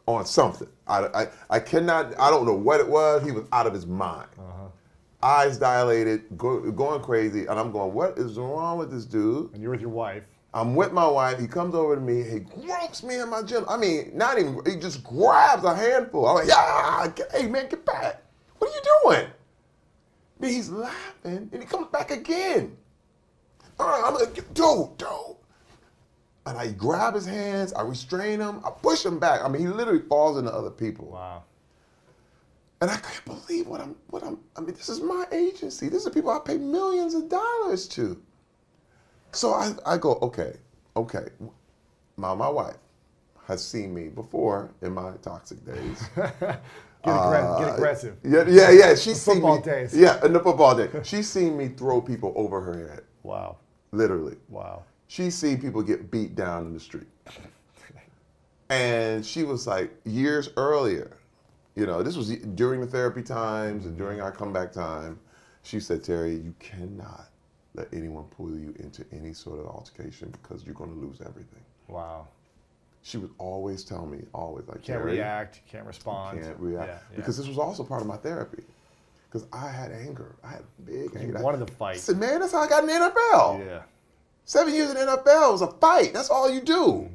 on something. I cannot, I don't know what it was. He was out of his mind. Eyes dilated, going crazy. And I'm going, what is wrong with this dude? And you're with your wife. I'm with my wife. He comes over to me. He gropes me in my gym. I mean, not even, he just grabs a handful. I'm like, hey man, get back. What are you doing? Then he's laughing and he comes back again. I'm like, dude. And I grab his hands, I restrain him, I push him back. I mean, he literally falls into other people. Wow. And I can't believe I mean, this is my agency. These are people I pay millions of dollars to. So I go, okay. My wife has seen me before in my toxic days. Get aggressive. Yeah. She's seen football days. Yeah, in the football day. She's seen me throw people over her head. Wow. Literally. Wow. She's seen people get beat down in the street. And she was like, years earlier, you know, this was during the therapy times and during our comeback time, she said, Terry, you cannot let anyone pull you into any sort of altercation because you're going to lose everything. Wow. She would always tell me, like, can't react, can't respond. Can't react. Yeah. Because this was also part of my therapy. Because I had anger. I had big anger. You wanted to fight. I said, man, that's how I got in the NFL. Yeah. 7 years in the NFL was a fight. That's all you do.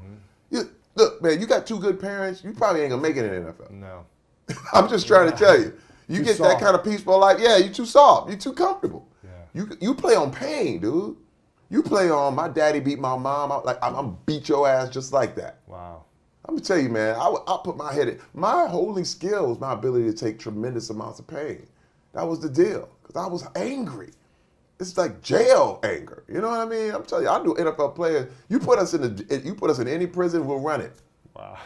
Look, man, you got two good parents. You probably ain't going to make it in the NFL. No. I'm just trying to tell you. You get that kind of peaceful life. Yeah, you're too soft. You're too comfortable. Yeah. You play on pain, dude. You play on my daddy beat my mom. I'm beat your ass just like that. Wow. I'm gonna tell you, man. I'll put my head in. My holy skill is my ability to take tremendous amounts of pain. That was the deal, because I was angry. It's like jail anger. You know what I mean? I'm telling you, I knew NFL players. You put us in any prison, we'll run it. Wow.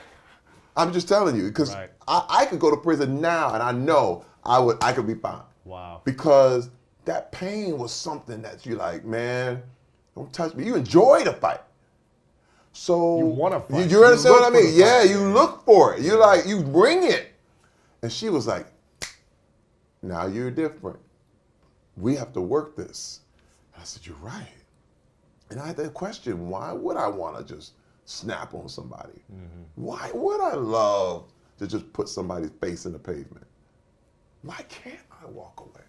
I'm just telling you, because I could go to prison now, and I know I could be fine. Wow. Because that pain was something that you like, man, don't touch me. You enjoy the fight. So you want to fight. You understand what I mean? Yeah, you look for it. You bring it. And she was like, now you're different. We have to work this. And I said, you're right. And I had that question, why would I want to just snap on somebody? Why would I love to just put somebody's face in the pavement. Why can't I walk away?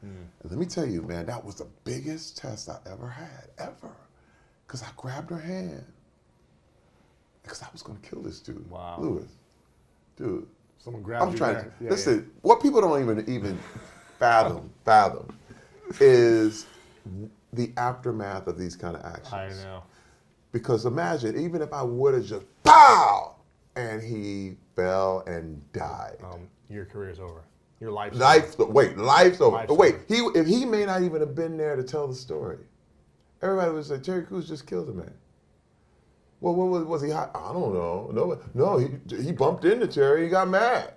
And let me tell you, man, that was the biggest test I ever had, ever. Because I grabbed her hand. Because I was going to kill this dude. Wow. Louis. Dude. Someone grabbed you there. Yeah, listen, what people don't even fathom is the aftermath of these kind of actions. I know. Because imagine, even if I would have just pow, and he fell and died. Your career's over. Your life's over. Life's over. Life's Wait, over. if he may not even have been there to tell the story. Everybody would say, Terry Crews just killed a man. Well, what was he hot? I don't know. No, he bumped into Terry. He got mad.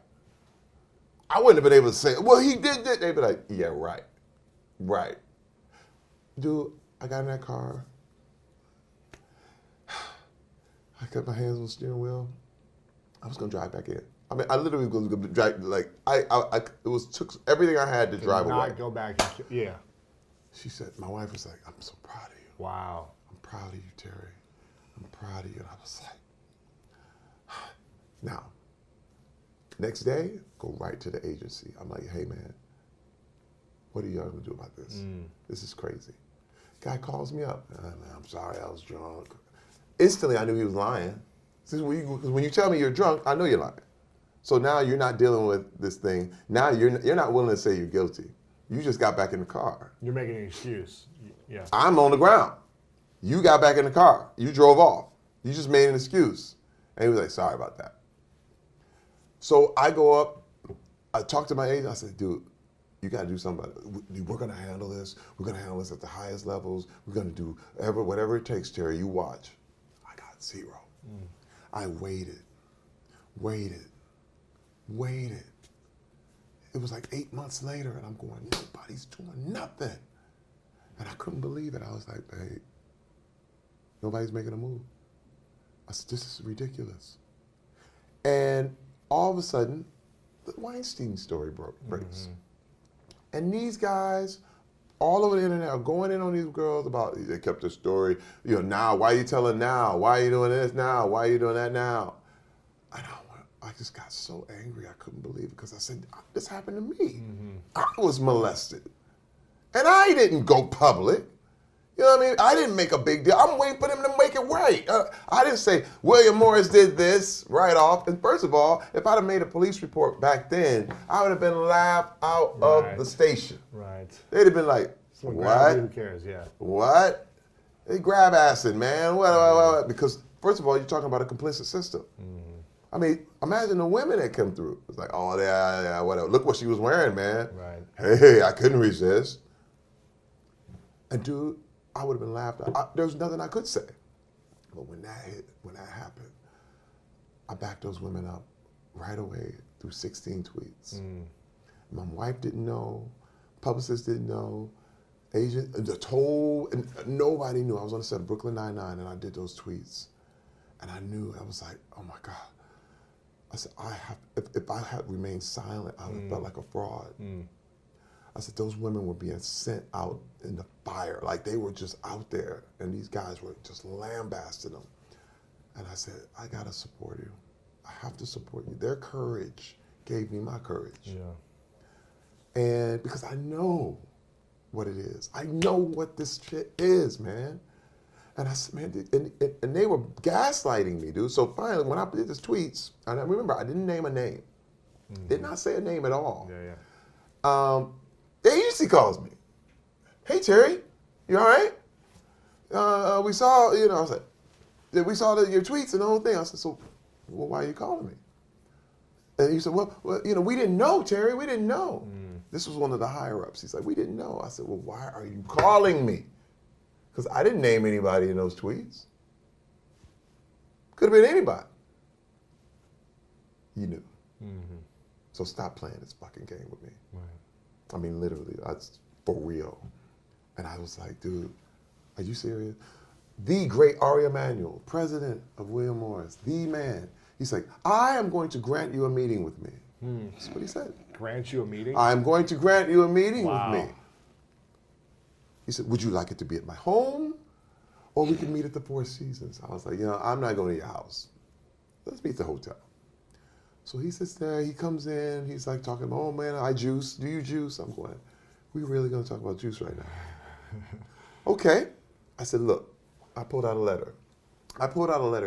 I wouldn't have been able to say, well, he did that. They'd be like, yeah, right. Dude, I got in that car. I kept my hands on the steering wheel. I was gonna drive back in. I mean, I literally was gonna drive. Like took everything I had to drive away. Not go back. And yeah. She said, my wife was like, I'm so proud of you. Wow. I'm proud of you, Terry. I'm proud of you. And I was like, now, next day, go right to the agency. I'm like, hey man, what are y'all gonna do about this? This is crazy. Guy calls me up. I'm sorry, I was drunk. Instantly, I knew he was lying. Because when you tell me you're drunk, I know you're lying. So now you're not dealing with this thing. Now you're not willing to say you're guilty. You just got back in the car. You're making an excuse. Yeah. I'm on the ground. You got back in the car. You drove off. You just made an excuse. And he was like, sorry about that. So I go up. I talk to my agent. I said, dude, you got to do something about it. We're going to handle this. We're going to handle this at the highest levels. We're going to do whatever it takes, Terry. You watch. I got zero. I waited. It was like 8 months later, and I'm going, nobody's doing nothing. And I couldn't believe it. I was like, babe, nobody's making a move. I said, this is ridiculous. And all of a sudden, the Weinstein story breaks. And these guys all over the internet are going in on these girls about, they kept the story, now, why are you telling now? Why are you doing this now? Why are you doing that now? And I just got so angry, I couldn't believe it, because I said, this happened to me. I was molested. And I didn't go public. You know what I mean? I didn't make a big deal. I'm waiting for them to make it right. I didn't say, William Morris did this right off. And first of all, if I'd have made a police report back then, I would have been laughed out of the station. Right. They'd have been like, what? Who cares, yeah. What? They grab acid, man. What? Because first of all, you're talking about a complicit system. I mean, imagine the women that come through. It's like, oh, yeah, whatever. Look what she was wearing, man. Right. Hey, I couldn't resist. And dude, I would have been laughed at. There was nothing I could say. But when that happened, I backed those women up right away through 16 tweets. My wife didn't know, publicist didn't know, agent, and nobody knew. I was on the set of Brooklyn Nine-Nine, and I did those tweets. And I knew, I was like, oh my God. I said, if I had remained silent, I would have felt like a fraud. I said, those women were being sent out in the fire. Like they were just out there, and these guys were just lambasting them. And I said, I gotta support you. I have to support you. Their courage gave me my courage. Yeah. And because I know what it is. I know what this shit is, man. And I said, man, and they were gaslighting me, dude. So finally, when I did these tweets, and I remember I didn't name a name. Did not say a name at all. The agency calls me. Hey, Terry, you all right? We saw, I was like, we saw your tweets and the whole thing. I said, so, well, why are you calling me? And he said, well, we didn't know, Terry, we didn't know. This was one of the higher ups. He's like, we didn't know. I said, well, why are you calling me? Because I didn't name anybody in those tweets. Could have been anybody. You knew. So stop playing this fucking game with me. Right. I mean, literally, that's for real. And I was like, dude, are you serious? The great Ari Emanuel, president of William Morris, the man. He's like, I am going to grant you a meeting with me. That's what he said. Grant you a meeting? I'm going to grant you a meeting with me. He said, would you like it to be at my home? Or we can meet at the Four Seasons. I was like, I'm not going to your house. Let's meet at the hotel. So he sits there, he comes in, he's like talking about, oh man, I juice. Do you juice? I'm going, we really gonna talk about juice right now? Okay. I said, look, I pulled out a letter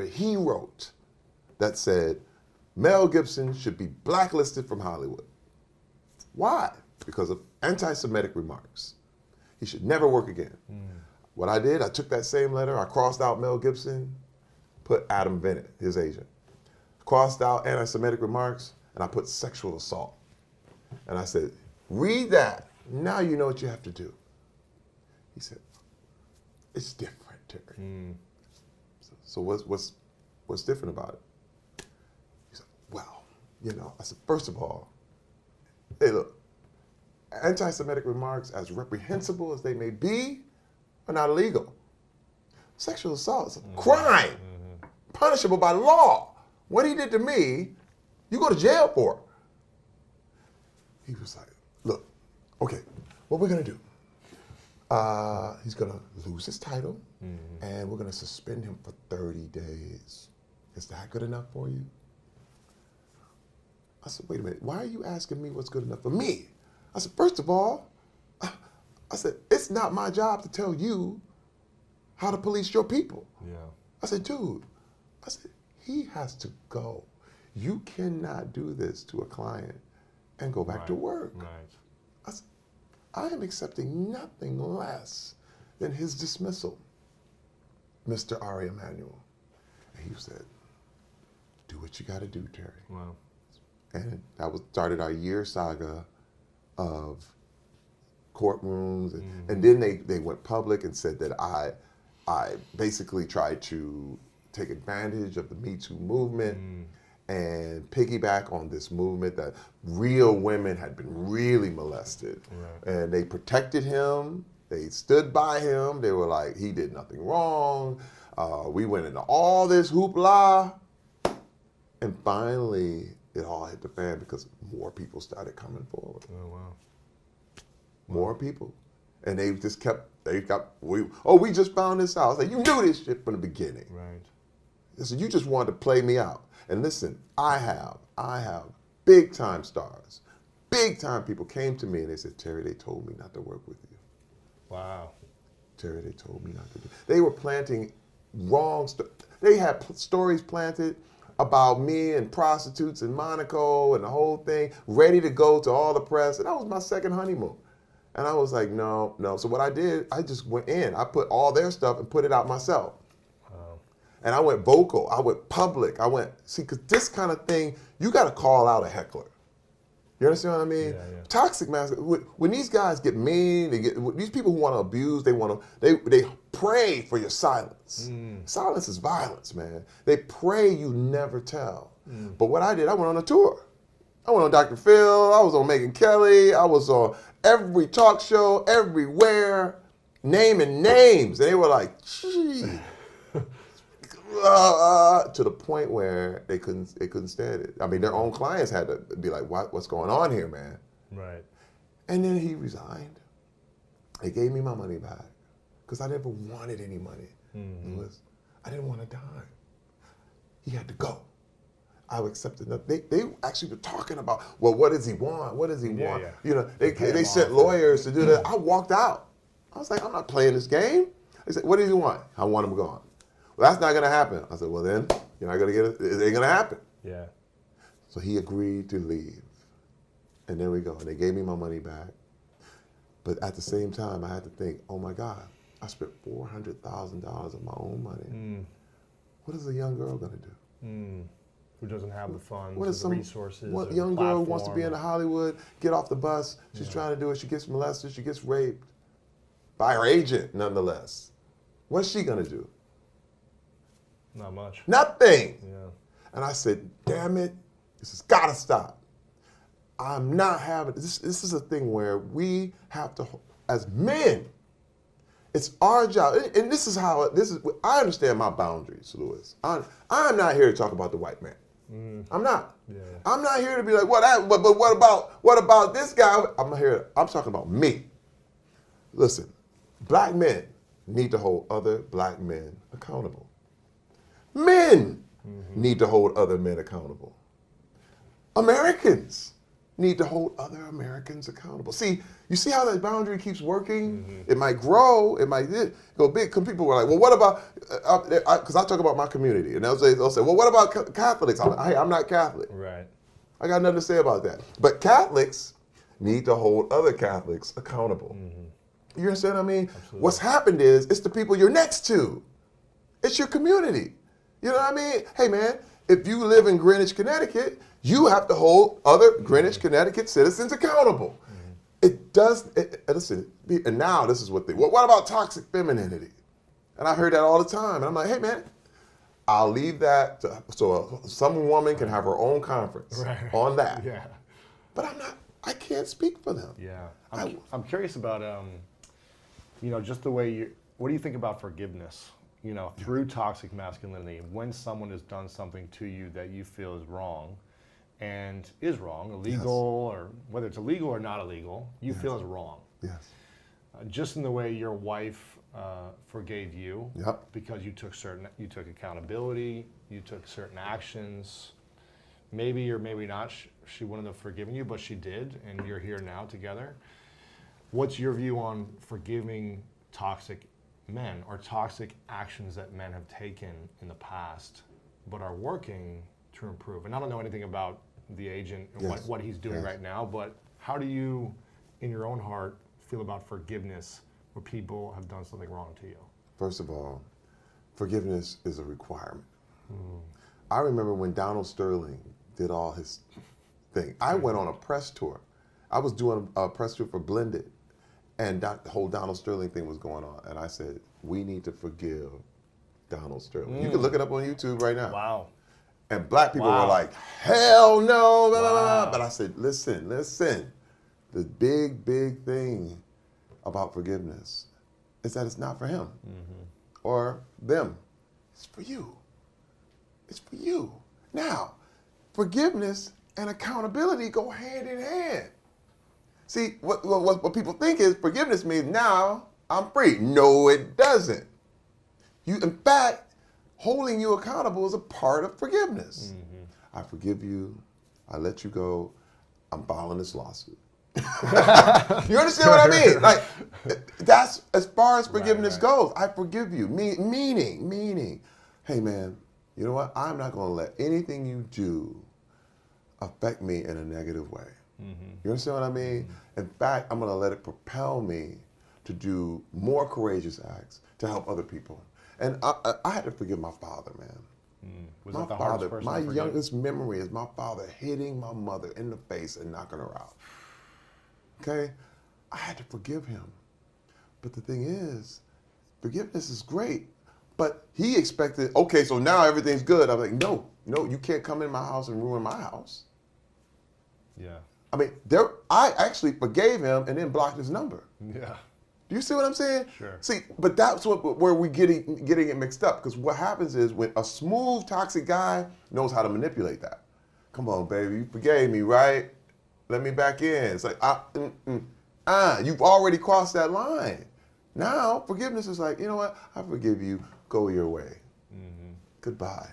he wrote that said, Mel Gibson should be blacklisted from Hollywood. Why? Because of anti-Semitic remarks. He should never work again. What I did, I took that same letter, I crossed out Mel Gibson, put Adam Bennett, his agent. Crossed out anti-Semitic remarks, and I put sexual assault. And I said, read that. Now you know what you have to do. He said, it's different, Terry. So what's different about it? He said, well, you know, I said, first of all, hey, look, anti-Semitic remarks, as reprehensible as they may be, are not illegal. Sexual assault is a crime, punishable by law. What he did to me, you go to jail for. He was like, look, okay, what we're gonna do, he's gonna lose his title, and we're gonna suspend him for 30 days. Is that good enough for you? I said, wait a minute, why are you asking me what's good enough for me? I said, first of all, I said, it's not my job to tell you how to police your people. Yeah. I said, dude, he has to go. You cannot do this to a client and go back to work. Right. I said, I am accepting nothing less than his dismissal, Mr. Ari Emanuel. And he said, do what you got to do, Terry. Wow. And that started our year saga of courtrooms, and then they went public and said that I basically tried to take advantage of the metoo movement and piggyback on this movement that real women had been really molested. Right. And they protected him, they stood by him, they were like, he did nothing wrong. We went into all this hoopla, and finally it all hit the fan because more people started coming forward. Oh, wow. More people. And they just we just found this out. I was like, you knew this shit from the beginning. Right. So you just wanted to play me out. And listen, I have big time stars. Big time people came to me and they said, Terry, they told me not to work with you. Wow. Terry, they told me not to do. They were planting they had stories planted about me and prostitutes in Monaco and the whole thing, ready to go to all the press. And that was my second honeymoon. And I was like, no. So what I did, I just went in. I put all their stuff and put it out myself. Wow. And I went vocal. I went public. Because this kind of thing, you got to call out a heckler. You understand what I mean? Yeah, yeah. Toxic masculinity. When these guys get mean, these people who want to abuse, they pray for your silence. Silence is violence, man. They pray you never tell. But what I did, I went on a tour. I went on Dr. Phil, I was on Megyn Kelly, I was on every talk show, everywhere, naming names. And they were like, gee. To the point where they couldn't stand it. I mean, their own clients had to be like, what's going on here, man? Right. And then he resigned. They gave me my money back because I never wanted any money. I didn't want a dime. He had to go. I accepted nothing. They actually were talking about, well, what does he want? What does he want? Yeah. You know, they sent lawyers to do that. I walked out. I was like, I'm not playing this game. They said, what does he want? I want him gone. Well, that's not going to happen. I said, well, then you're not going to get it. It ain't going to happen. Yeah. So he agreed to leave. And there we go. And they gave me my money back. But at the same time, I had to think, oh my God, I spent $400,000 of my own money. What is a young girl going to do? Who doesn't have the funds, the resources. What young girl who wants to be in Hollywood, get off the bus, she's trying to do it, she gets molested, she gets raped by her agent, nonetheless. What's she going to do? Not much. Nothing. Yeah. And I said, damn it, this has got to stop. I'm not having, this is a thing where we have to, as men, it's our job, and I understand my boundaries, Louis. I'm not here to talk about the white man. I'm not. Yeah. I'm not here to be like, but what about this guy? I'm talking about me. Listen, black men need to hold other black men accountable. Men need to hold other men accountable. Americans need to hold other Americans accountable. See, you see how that boundary keeps working? It might grow, it might go big. Because people were like, well, what about, because I talk about my community, and they'll say, well, what about Catholics? I'm like, hey, I'm not Catholic. Right. I got nothing to say about that. But Catholics need to hold other Catholics accountable. You understand what I mean? Absolutely. What's happened is, it's the people you're next to. It's your community. You know what I mean? Hey, man, if you live in Greenwich, Connecticut, you have to hold other Greenwich, Connecticut citizens accountable. It does, listen, and now this is what what about toxic femininity? And I heard that all the time. And I'm like, hey, man, I'll leave that so some woman can have her own conference on that. Yeah. But I can't speak for them. Yeah. I'm curious about, just the way what do you think about forgiveness? Through toxic masculinity, when someone has done something to you that you feel is wrong, and is wrong, illegal, or whether it's illegal or not illegal, you feel is wrong. Yes. Just in the way your wife forgave you, Yep. because you took accountability, you took certain actions. Maybe or maybe not, she wouldn't have forgiven you, but she did, and you're here now together. What's your view on forgiving toxic men or toxic actions that men have taken in the past but are working to improve? And I don't know anything about the agent and what he's doing right now, but how do you, in your own heart, feel about forgiveness where people have done something wrong to you? First of all, forgiveness is a requirement. I remember when Donald Sterling did all his thing. I went on a press tour. I was doing a press tour for Blended, and the whole Donald Sterling thing was going on. And I said, we need to forgive Donald Sterling. You can look it up on YouTube right now. Wow. And black people were like, hell no, blah, blah, blah. But I said, listen. The big thing about forgiveness is that it's not for him or them. It's for you. It's for you. Now, forgiveness and accountability go hand in hand. See, what people think is forgiveness means now I'm free. No, it doesn't. In fact, holding you accountable is a part of forgiveness. I forgive you. I let you go. I'm filing this lawsuit. You understand what I mean? Like, that's as far as forgiveness goes. I forgive you. Meaning, hey, man, you know what? I'm not going to let anything you do affect me in a negative way. You understand what I mean? In fact, I'm going to let it propel me to do more courageous acts to help other people. And I had to forgive my father, man. Was my that the father, hardest person my to forgive? youngest memory is my father hitting my mother in the face and knocking her out. Okay? I had to forgive him. But the thing is, forgiveness is great. But he expected, okay, so now everything's good. I'm like, no, you can't come in my house and ruin my house. Yeah. I mean, I actually forgave him and then blocked his number. Yeah. Do you see what I'm saying? Sure. See, but that's where we're getting it mixed up. Because what happens is when a smooth, toxic guy knows how to manipulate that. Come on, baby, you forgave me, right? Let me back in. It's like, you've already crossed that line. Now, forgiveness is like, you know what? I forgive you. Go your way. Goodbye.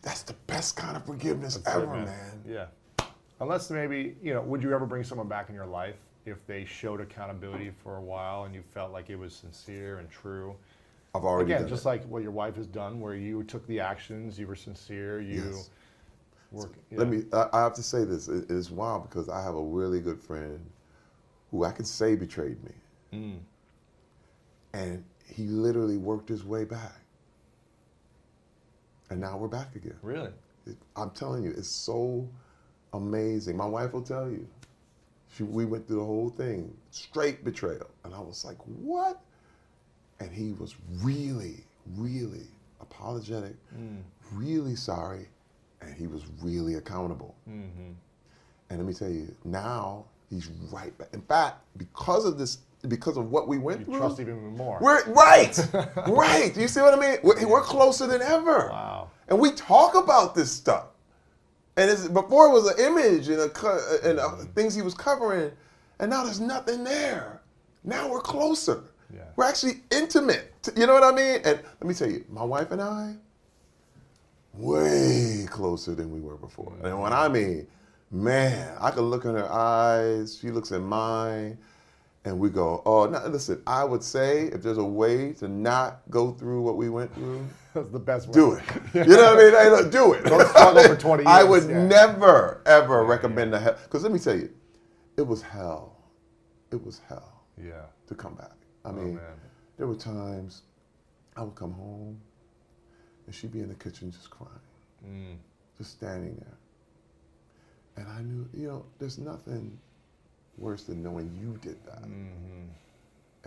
That's the best kind of forgiveness ever, man. Yeah. Unless maybe, would you ever bring someone back in your life if they showed accountability for a while and you felt like it was sincere and true? I've already done just like what your wife has done, where you took the actions, you were sincere, I have to say this. It is wild because I have a really good friend who I can say betrayed me. And he literally worked his way back. And now we're back again. Really? I'm telling you, it's so amazing. My wife will tell you. We went through the whole thing, straight betrayal. And I was like, what? And he was really, really apologetic, really sorry, and he was really accountable. And let me tell you, now he's right back. In fact, because of what we went through, you trust even more. We're right. You see what I mean? We're closer than ever. Wow. And we talk about this stuff. And before it was an image and things he was covering, and now there's nothing there. Now we're closer. Yeah. We're actually intimate. You know what I mean? And let me tell you, my wife and I, way closer than we were before. And when I mean, man, I can look in her eyes, she looks in mine, and we go, oh, no, listen, I would say if there's a way to not go through what we went through, That's the best way. do it. You know what I mean? Hey, look, do it. Don't struggle for 20 years. I would never, ever recommend the hell. Because let me tell you, it was hell. It was hell to come back. I mean, there were times I would come home and she'd be in the kitchen just crying, just standing there. And I knew, you know, there's nothing worse than knowing you did that. And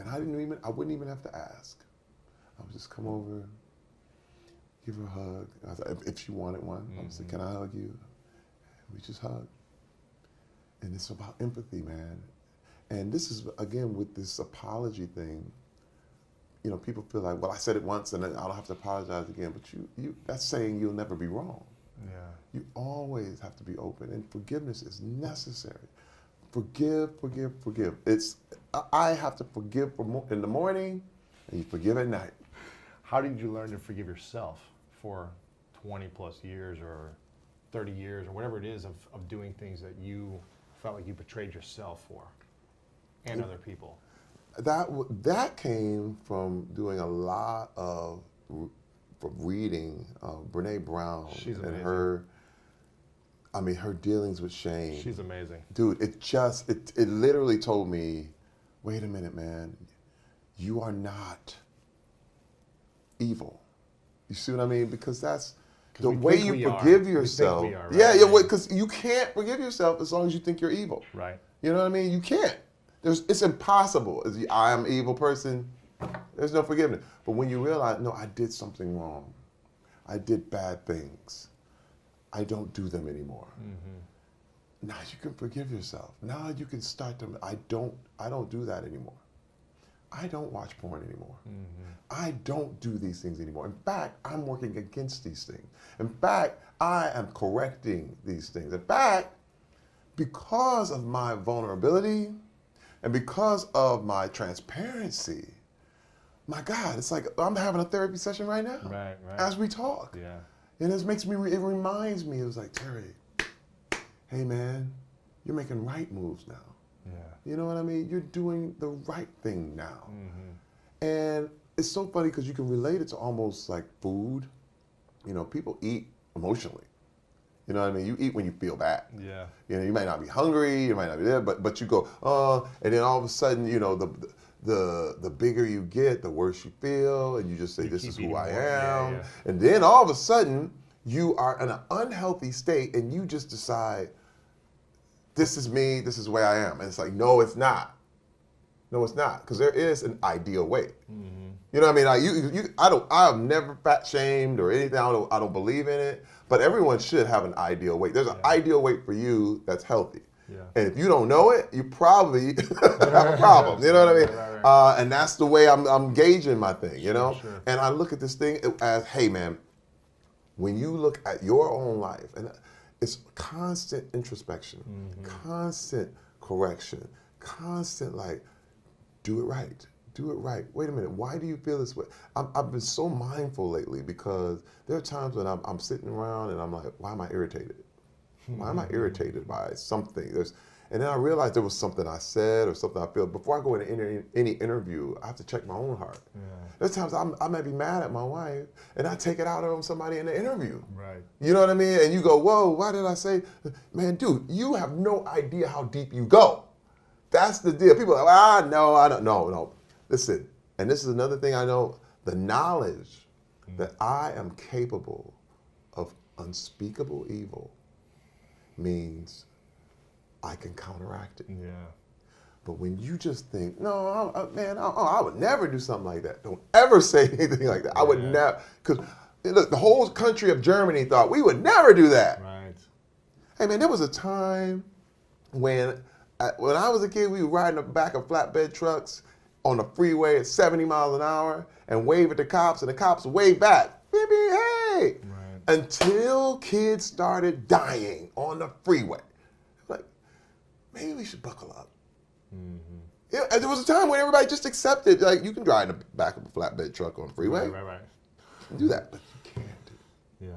I wouldn't even have to ask. I would just come over, give her a hug. If she wanted one, I would say, can I hug you? And we just hug. And it's about empathy, man. And this is, again, with this apology thing, you know, people feel like, well, I said it once and then I don't have to apologize again. But that's saying you'll never be wrong. Yeah. You always have to be open, and forgiveness is necessary. Forgive, forgive, forgive. I have to forgive in the morning, and you forgive at night. How did you learn to forgive yourself for 20 plus years or 30 years or whatever it is of doing things that you felt like you betrayed yourself for and other people? That came from doing a lot of reading Brene Brown. She's amazing. And her dealings with shame. She's amazing. Dude, it literally told me, wait a minute, man, you are not evil. You see what I mean? Because that's the way you forgive yourself. Yeah, because you can't forgive yourself as long as you think you're evil. Right. You know what I mean? You can't. It's impossible. I am an evil person. There's no forgiveness. But when you realize, no, I did something wrong. I did bad things. I don't do them anymore. Now you can forgive yourself. Now you can start to, I don't do that anymore. I don't watch porn anymore. I don't do these things anymore. In fact, I'm working against these things. In fact, I am correcting these things. In fact, because of my vulnerability and because of my transparency, my God, it's like I'm having a therapy session right now as we talk. Yeah. And it reminds me, it was like, Terry, hey man, you're making right moves now. Yeah. You know what I mean? You're doing the right thing now. And it's so funny because you can relate it to almost like food. You know, people eat emotionally. You know what I mean? You eat when you feel bad. Yeah. You know, you might not be hungry, you might not be there, but you go, and then all of a sudden, you know, the bigger you get, the worse you feel, and you just say, this is who I am. Yeah. And then all of a sudden, you are in an unhealthy state, and you just decide, this is me, this is the way I am. And it's like, no, it's not. No, it's not, because there is an ideal weight. You know what I mean? I have never fat shamed or anything. I don't believe in it. But everyone should have an ideal weight. There's an ideal weight for you that's healthy. Yeah. And if you don't know it, you probably have a problem. You know what I mean? Right. And that's the way I'm gauging my thing. You know. Sure. And I look at this thing as, hey man, when you look at your own life, and it's constant introspection, constant correction, constant like, do it right. Do it right. Wait a minute. Why do you feel this way? I've been so mindful lately because there are times when I'm sitting around and I'm like, why am I irritated? Why am I irritated by something? And then I realized there was something I said or something I feel. Before I go into any interview, I have to check my own heart. Yeah. There's times I may be mad at my wife and I take it out on somebody in the interview. Right. You know what I mean? And you go, whoa, why did I say? Man, dude, you have no idea how deep you go. That's the deal. People are like, no, I don't. No. Listen, and this is another thing I know, the knowledge that I am capable of unspeakable evil means I can counteract it. Yeah. But when you just think, no, I would never do something like that. Don't ever say anything like that. I would never, because look, the whole country of Germany thought we would never do that. Right. Hey man, there was a time when I was a kid, we were riding the back of flatbed trucks on the freeway at 70 miles an hour and wave at the cops, and the cops wave back, beep, beep, hey, until kids started dying on the freeway. Like, maybe we should buckle up. Yeah, and there was a time when everybody just accepted, like, you can drive in the back of a flatbed truck on the freeway. Right. Do that, but you can't do it. Yeah.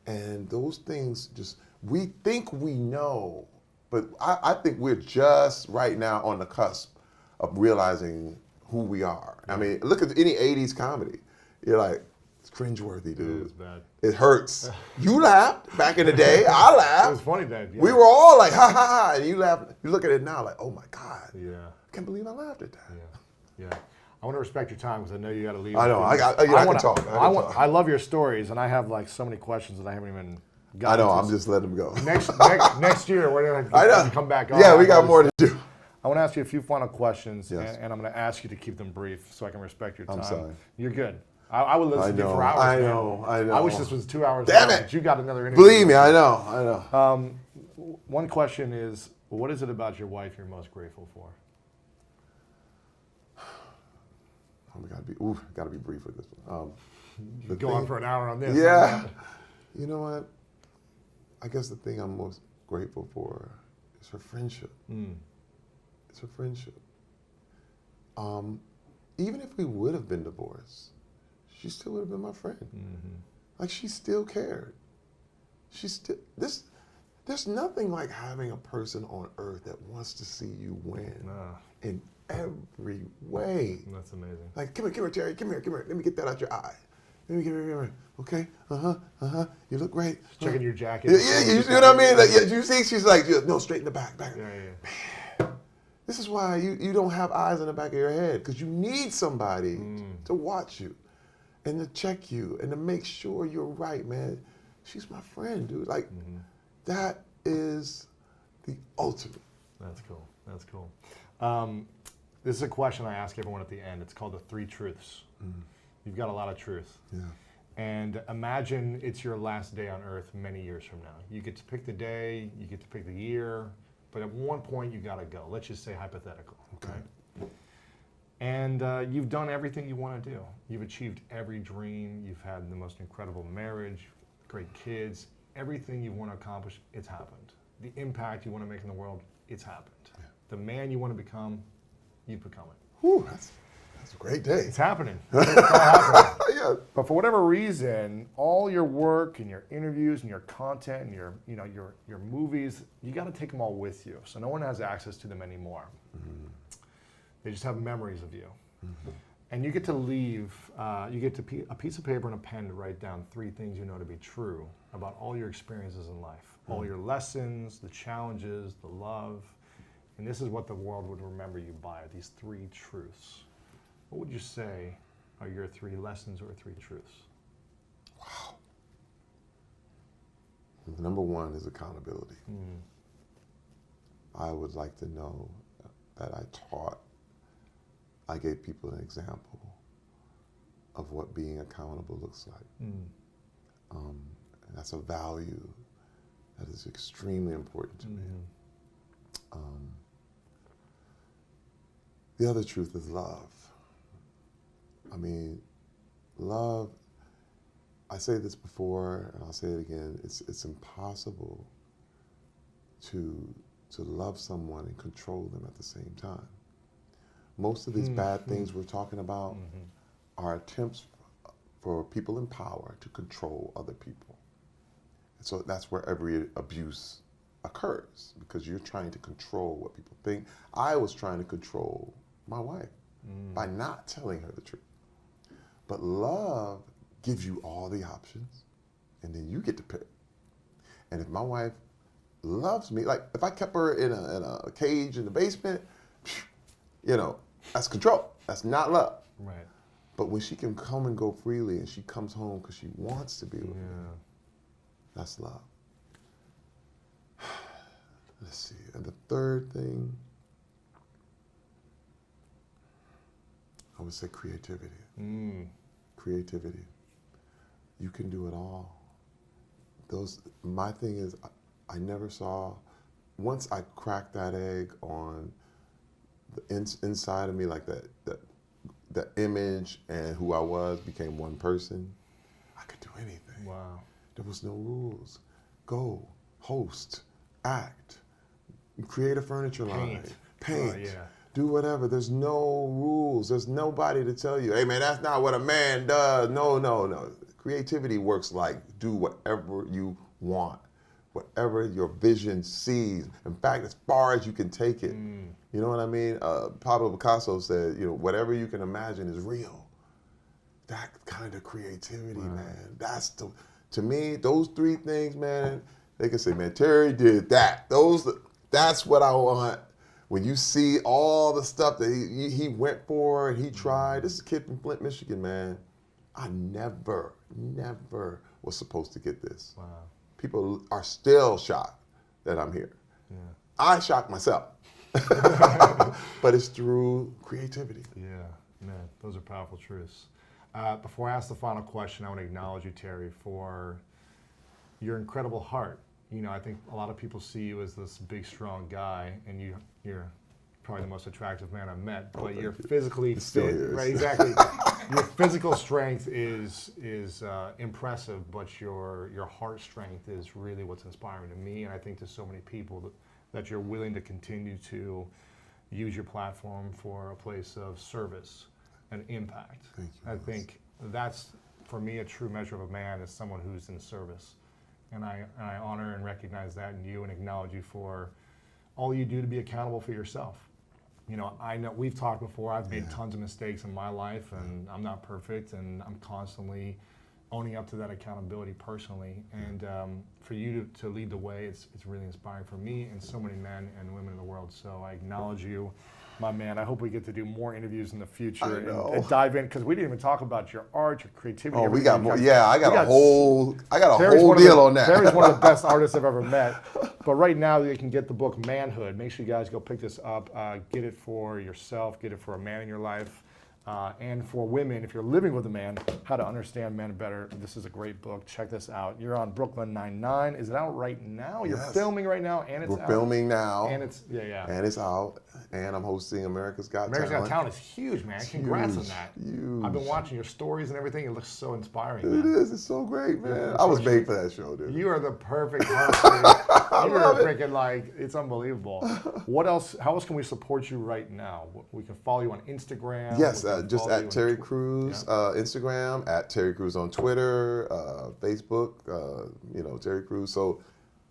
And those things we think we know, but I think we're just right now on the cusp of realizing who we are. I mean, look at any 80s comedy. You're like, it's cringeworthy, dude. It is bad. It hurts. You laughed back in the day. I laughed. It was funny then. Yeah. We were all like, ha, ha, ha. And you laugh. You look at it now like, oh, my God. Yeah. I can't believe I laughed at that. Yeah. Yeah. I want to respect your time because I know you got to leave. I know. I can talk. I love your stories, and I have like so many questions that I haven't even I know. I'm just letting them go. Next year, we're going to come back on. Yeah, we got more to do. I want to ask you a few final questions, Yes. and I'm going to ask you to keep them brief so I can respect your time. I'm sorry. You're good. I would listen to you for hours. I man. know. I wish this was 2 hours. Damn long, it. But you got another interview. Believe me, I know. One question is, what is it about your wife you're most grateful for? We gotta be brief with this one. Go on for an hour on this. Yeah. You know what? I guess the thing I'm most grateful for is her friendship. It's her friendship. Even if we would have been divorced, she still would have been my friend. Mm-hmm. Like, she still cared. There's nothing like having a person on earth that wants to see you win in every way. That's amazing. Like, come here, Terry, come here. Let me get that out your eye. Let me get it. Okay, you look great. Checking your jacket. Yeah, you see what I mean? Like, you see, she's like, no, straight in the back. Yeah. Man, this is why you don't have eyes in the back of your head, because you need somebody to watch you and to check you and to make sure you're right, man. She's my friend, dude. Like, that is the ultimate. That's cool. This is a question I ask everyone at the end. It's called the 3 truths. You've got a lot of truth. Yeah. And imagine it's your last day on earth many years from now. You get to pick the day, you get to pick the year, but at one point you gotta go. Let's just say hypothetical. Okay. Right? And you've done everything you want to do. You've achieved every dream. You've had the most incredible marriage, great kids. Everything you want to accomplish, it's happened. The impact you want to make in the world, it's happened. Yeah. The man you want to become, you've become it. Whew, that's a great day. It's happening. It's all happening. Yeah. But for whatever reason, all your work and your interviews and your content and your movies, you got to take them all with you. So no one has access to them anymore. They just have memories of you. And you get to leave, you get to a piece of paper and a pen to write down 3 things you know to be true about all your experiences in life, all your lessons, the challenges, the love. And this is what the world would remember you by, these 3 truths. What would you say are your 3 lessons or 3 truths? Wow. Number 1 is accountability. I would like to know that I gave people an example of what being accountable looks like. And that's a value that is extremely important to me. The other truth is love. I mean, love, I say this before and I'll say it again, it's impossible to love someone and control them at the same time. Most of these bad things we're talking about are attempts for people in power to control other people. And so that's where every abuse occurs, because you're trying to control what people think. I was trying to control my wife by not telling her the truth. But love gives you all the options, and then you get to pick. And if my wife loves me, like if I kept her in a cage in the basement, that's control. That's not love. Right. But when she can come and go freely and she comes home because she wants to be with me, that's love. Let's see. And the third thing, I would say creativity. Creativity. You can do it all. My thing is, I never saw, once I cracked that egg on the inside of me, like that image and who I was became one person, I could do anything. Wow. There was no rules. Go, host, act, create a furniture line, paint, do whatever. There's no rules. There's nobody to tell you, hey man, that's not what a man does. No. Creativity works like do whatever you want, whatever your vision sees. In fact, as far as you can take it. You know what I mean? Pablo Picasso said, you know, whatever you can imagine is real. That kind of creativity, man. To me, those three things, man, they can say, man, Terry did that. That's what I want. When you see all the stuff that he went for and he tried. This is a kid from Flint, Michigan, man. I never was supposed to get this. Wow. People are still shocked that I'm here. Yeah. I shocked myself. But it's through creativity. Yeah, man, those are powerful truths. Before I ask the final question, I want to acknowledge you, Terry, for your incredible heart. You know, I think a lot of people see you as this big, strong guy, and you're probably the most attractive man I've met. But you're physically fit, right? Exactly. Your physical strength is impressive, but your heart strength is really what's inspiring to me, and I think to so many people that you're willing to continue to use your platform for a place of service and impact. Thank you. I think that's, for me, a true measure of a man is someone who's in service. And I honor and recognize that in you and acknowledge you for all you do to be accountable for yourself. You know, I know we've talked before, I've made tons of mistakes in my life and I'm not perfect and I'm constantly owning up to that accountability personally. And for you to lead the way, it's really inspiring for me and so many men and women in the world. So I acknowledge you, my man. I hope we get to do more interviews in the future and dive in, because we didn't even talk about your art, your creativity. Oh, we got more. Yeah, I got a whole deal on that. Terry's one of the best artists I've ever met. But right now, you can get the book Manhood. Make sure you guys go pick this up. Get it for yourself. Get it for a man in your life. And for women, if you're living with a man, how to understand men better. This is a great book. Check this out. You're on Brooklyn Nine-Nine. Is it out right now? You're filming right now, and it's out. We're filming now. And it's and it's out. And I'm hosting America's Got Talent. America's Got Talent is huge, man. Congrats on that. Huge. I've been watching your stories and everything. It looks so inspiring, man. It is. It's so great, man. I was made for that show, dude. You are the perfect host. You are freaking it's unbelievable. What else? How else can we support you right now? We can follow you on Instagram. Yes, just at Terry Crews, Instagram, at Terry Crews on Twitter, Facebook, Terry Crews. So,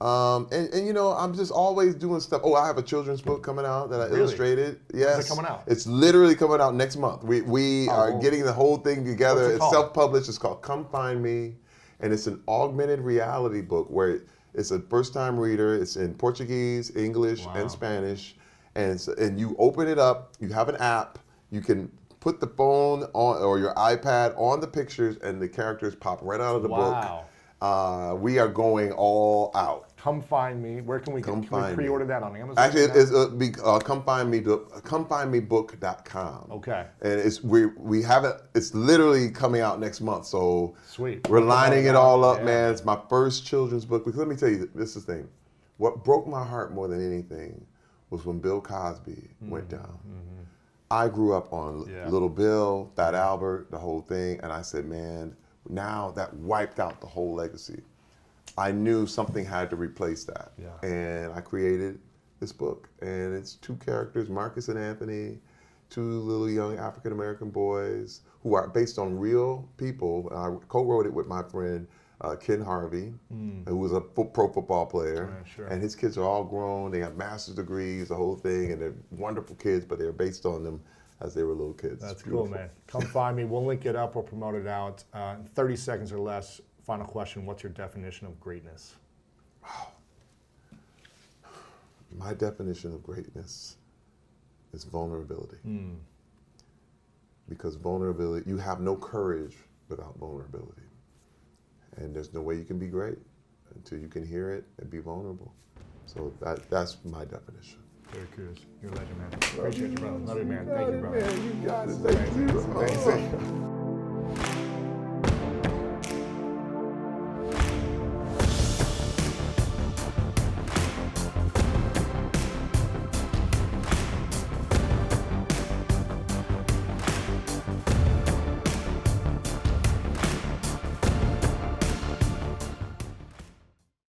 and you know, I'm just always doing stuff. Oh, I have a children's book coming out that I illustrated. Yes. Is it coming out? It's literally coming out next month. We are getting the whole thing together. It's self-published. It's called Come Find Me. And it's an augmented reality book where it's a first-time reader. It's in Portuguese, English, and Spanish. And you open it up. You have an app. You can put the phone on or your iPad on the pictures, and the characters pop right out of the book. We are going all out. Come Find Me. Where can we pre-order that on Amazon? Actually, it's comefindmebook.com. Okay. And we have it. It's literally coming out next month. So sweet. We're lining it all up, man. It's my first children's book. Because let me tell you, this is the thing. What broke my heart more than anything was when Bill Cosby went down. I grew up on Little Bill, Fat Albert, the whole thing, and I said, man, now that wiped out the whole legacy. I knew something had to replace that. And I created this book, and it's two characters, Marcus and Anthony, two little young African-American boys who are based on real people. I co-wrote it with my friend Ken Harvey, who was a pro football player, and his kids are all grown. They have master's degrees, the whole thing, and they're wonderful kids, but they're based on them as they were little kids. That's cool, man. Come find me. We'll link it up. We'll promote it out. In 30 seconds or less, final question, what's your definition of greatness? Wow. My definition of greatness is vulnerability. Because vulnerability, you have no courage without vulnerability. And there's no way you can be great until you can hear it and be vulnerable. So that's my definition. Very cool. You're a legend, man. Appreciate you, brother. Love you, man. Thank you, brother. Man, you got it.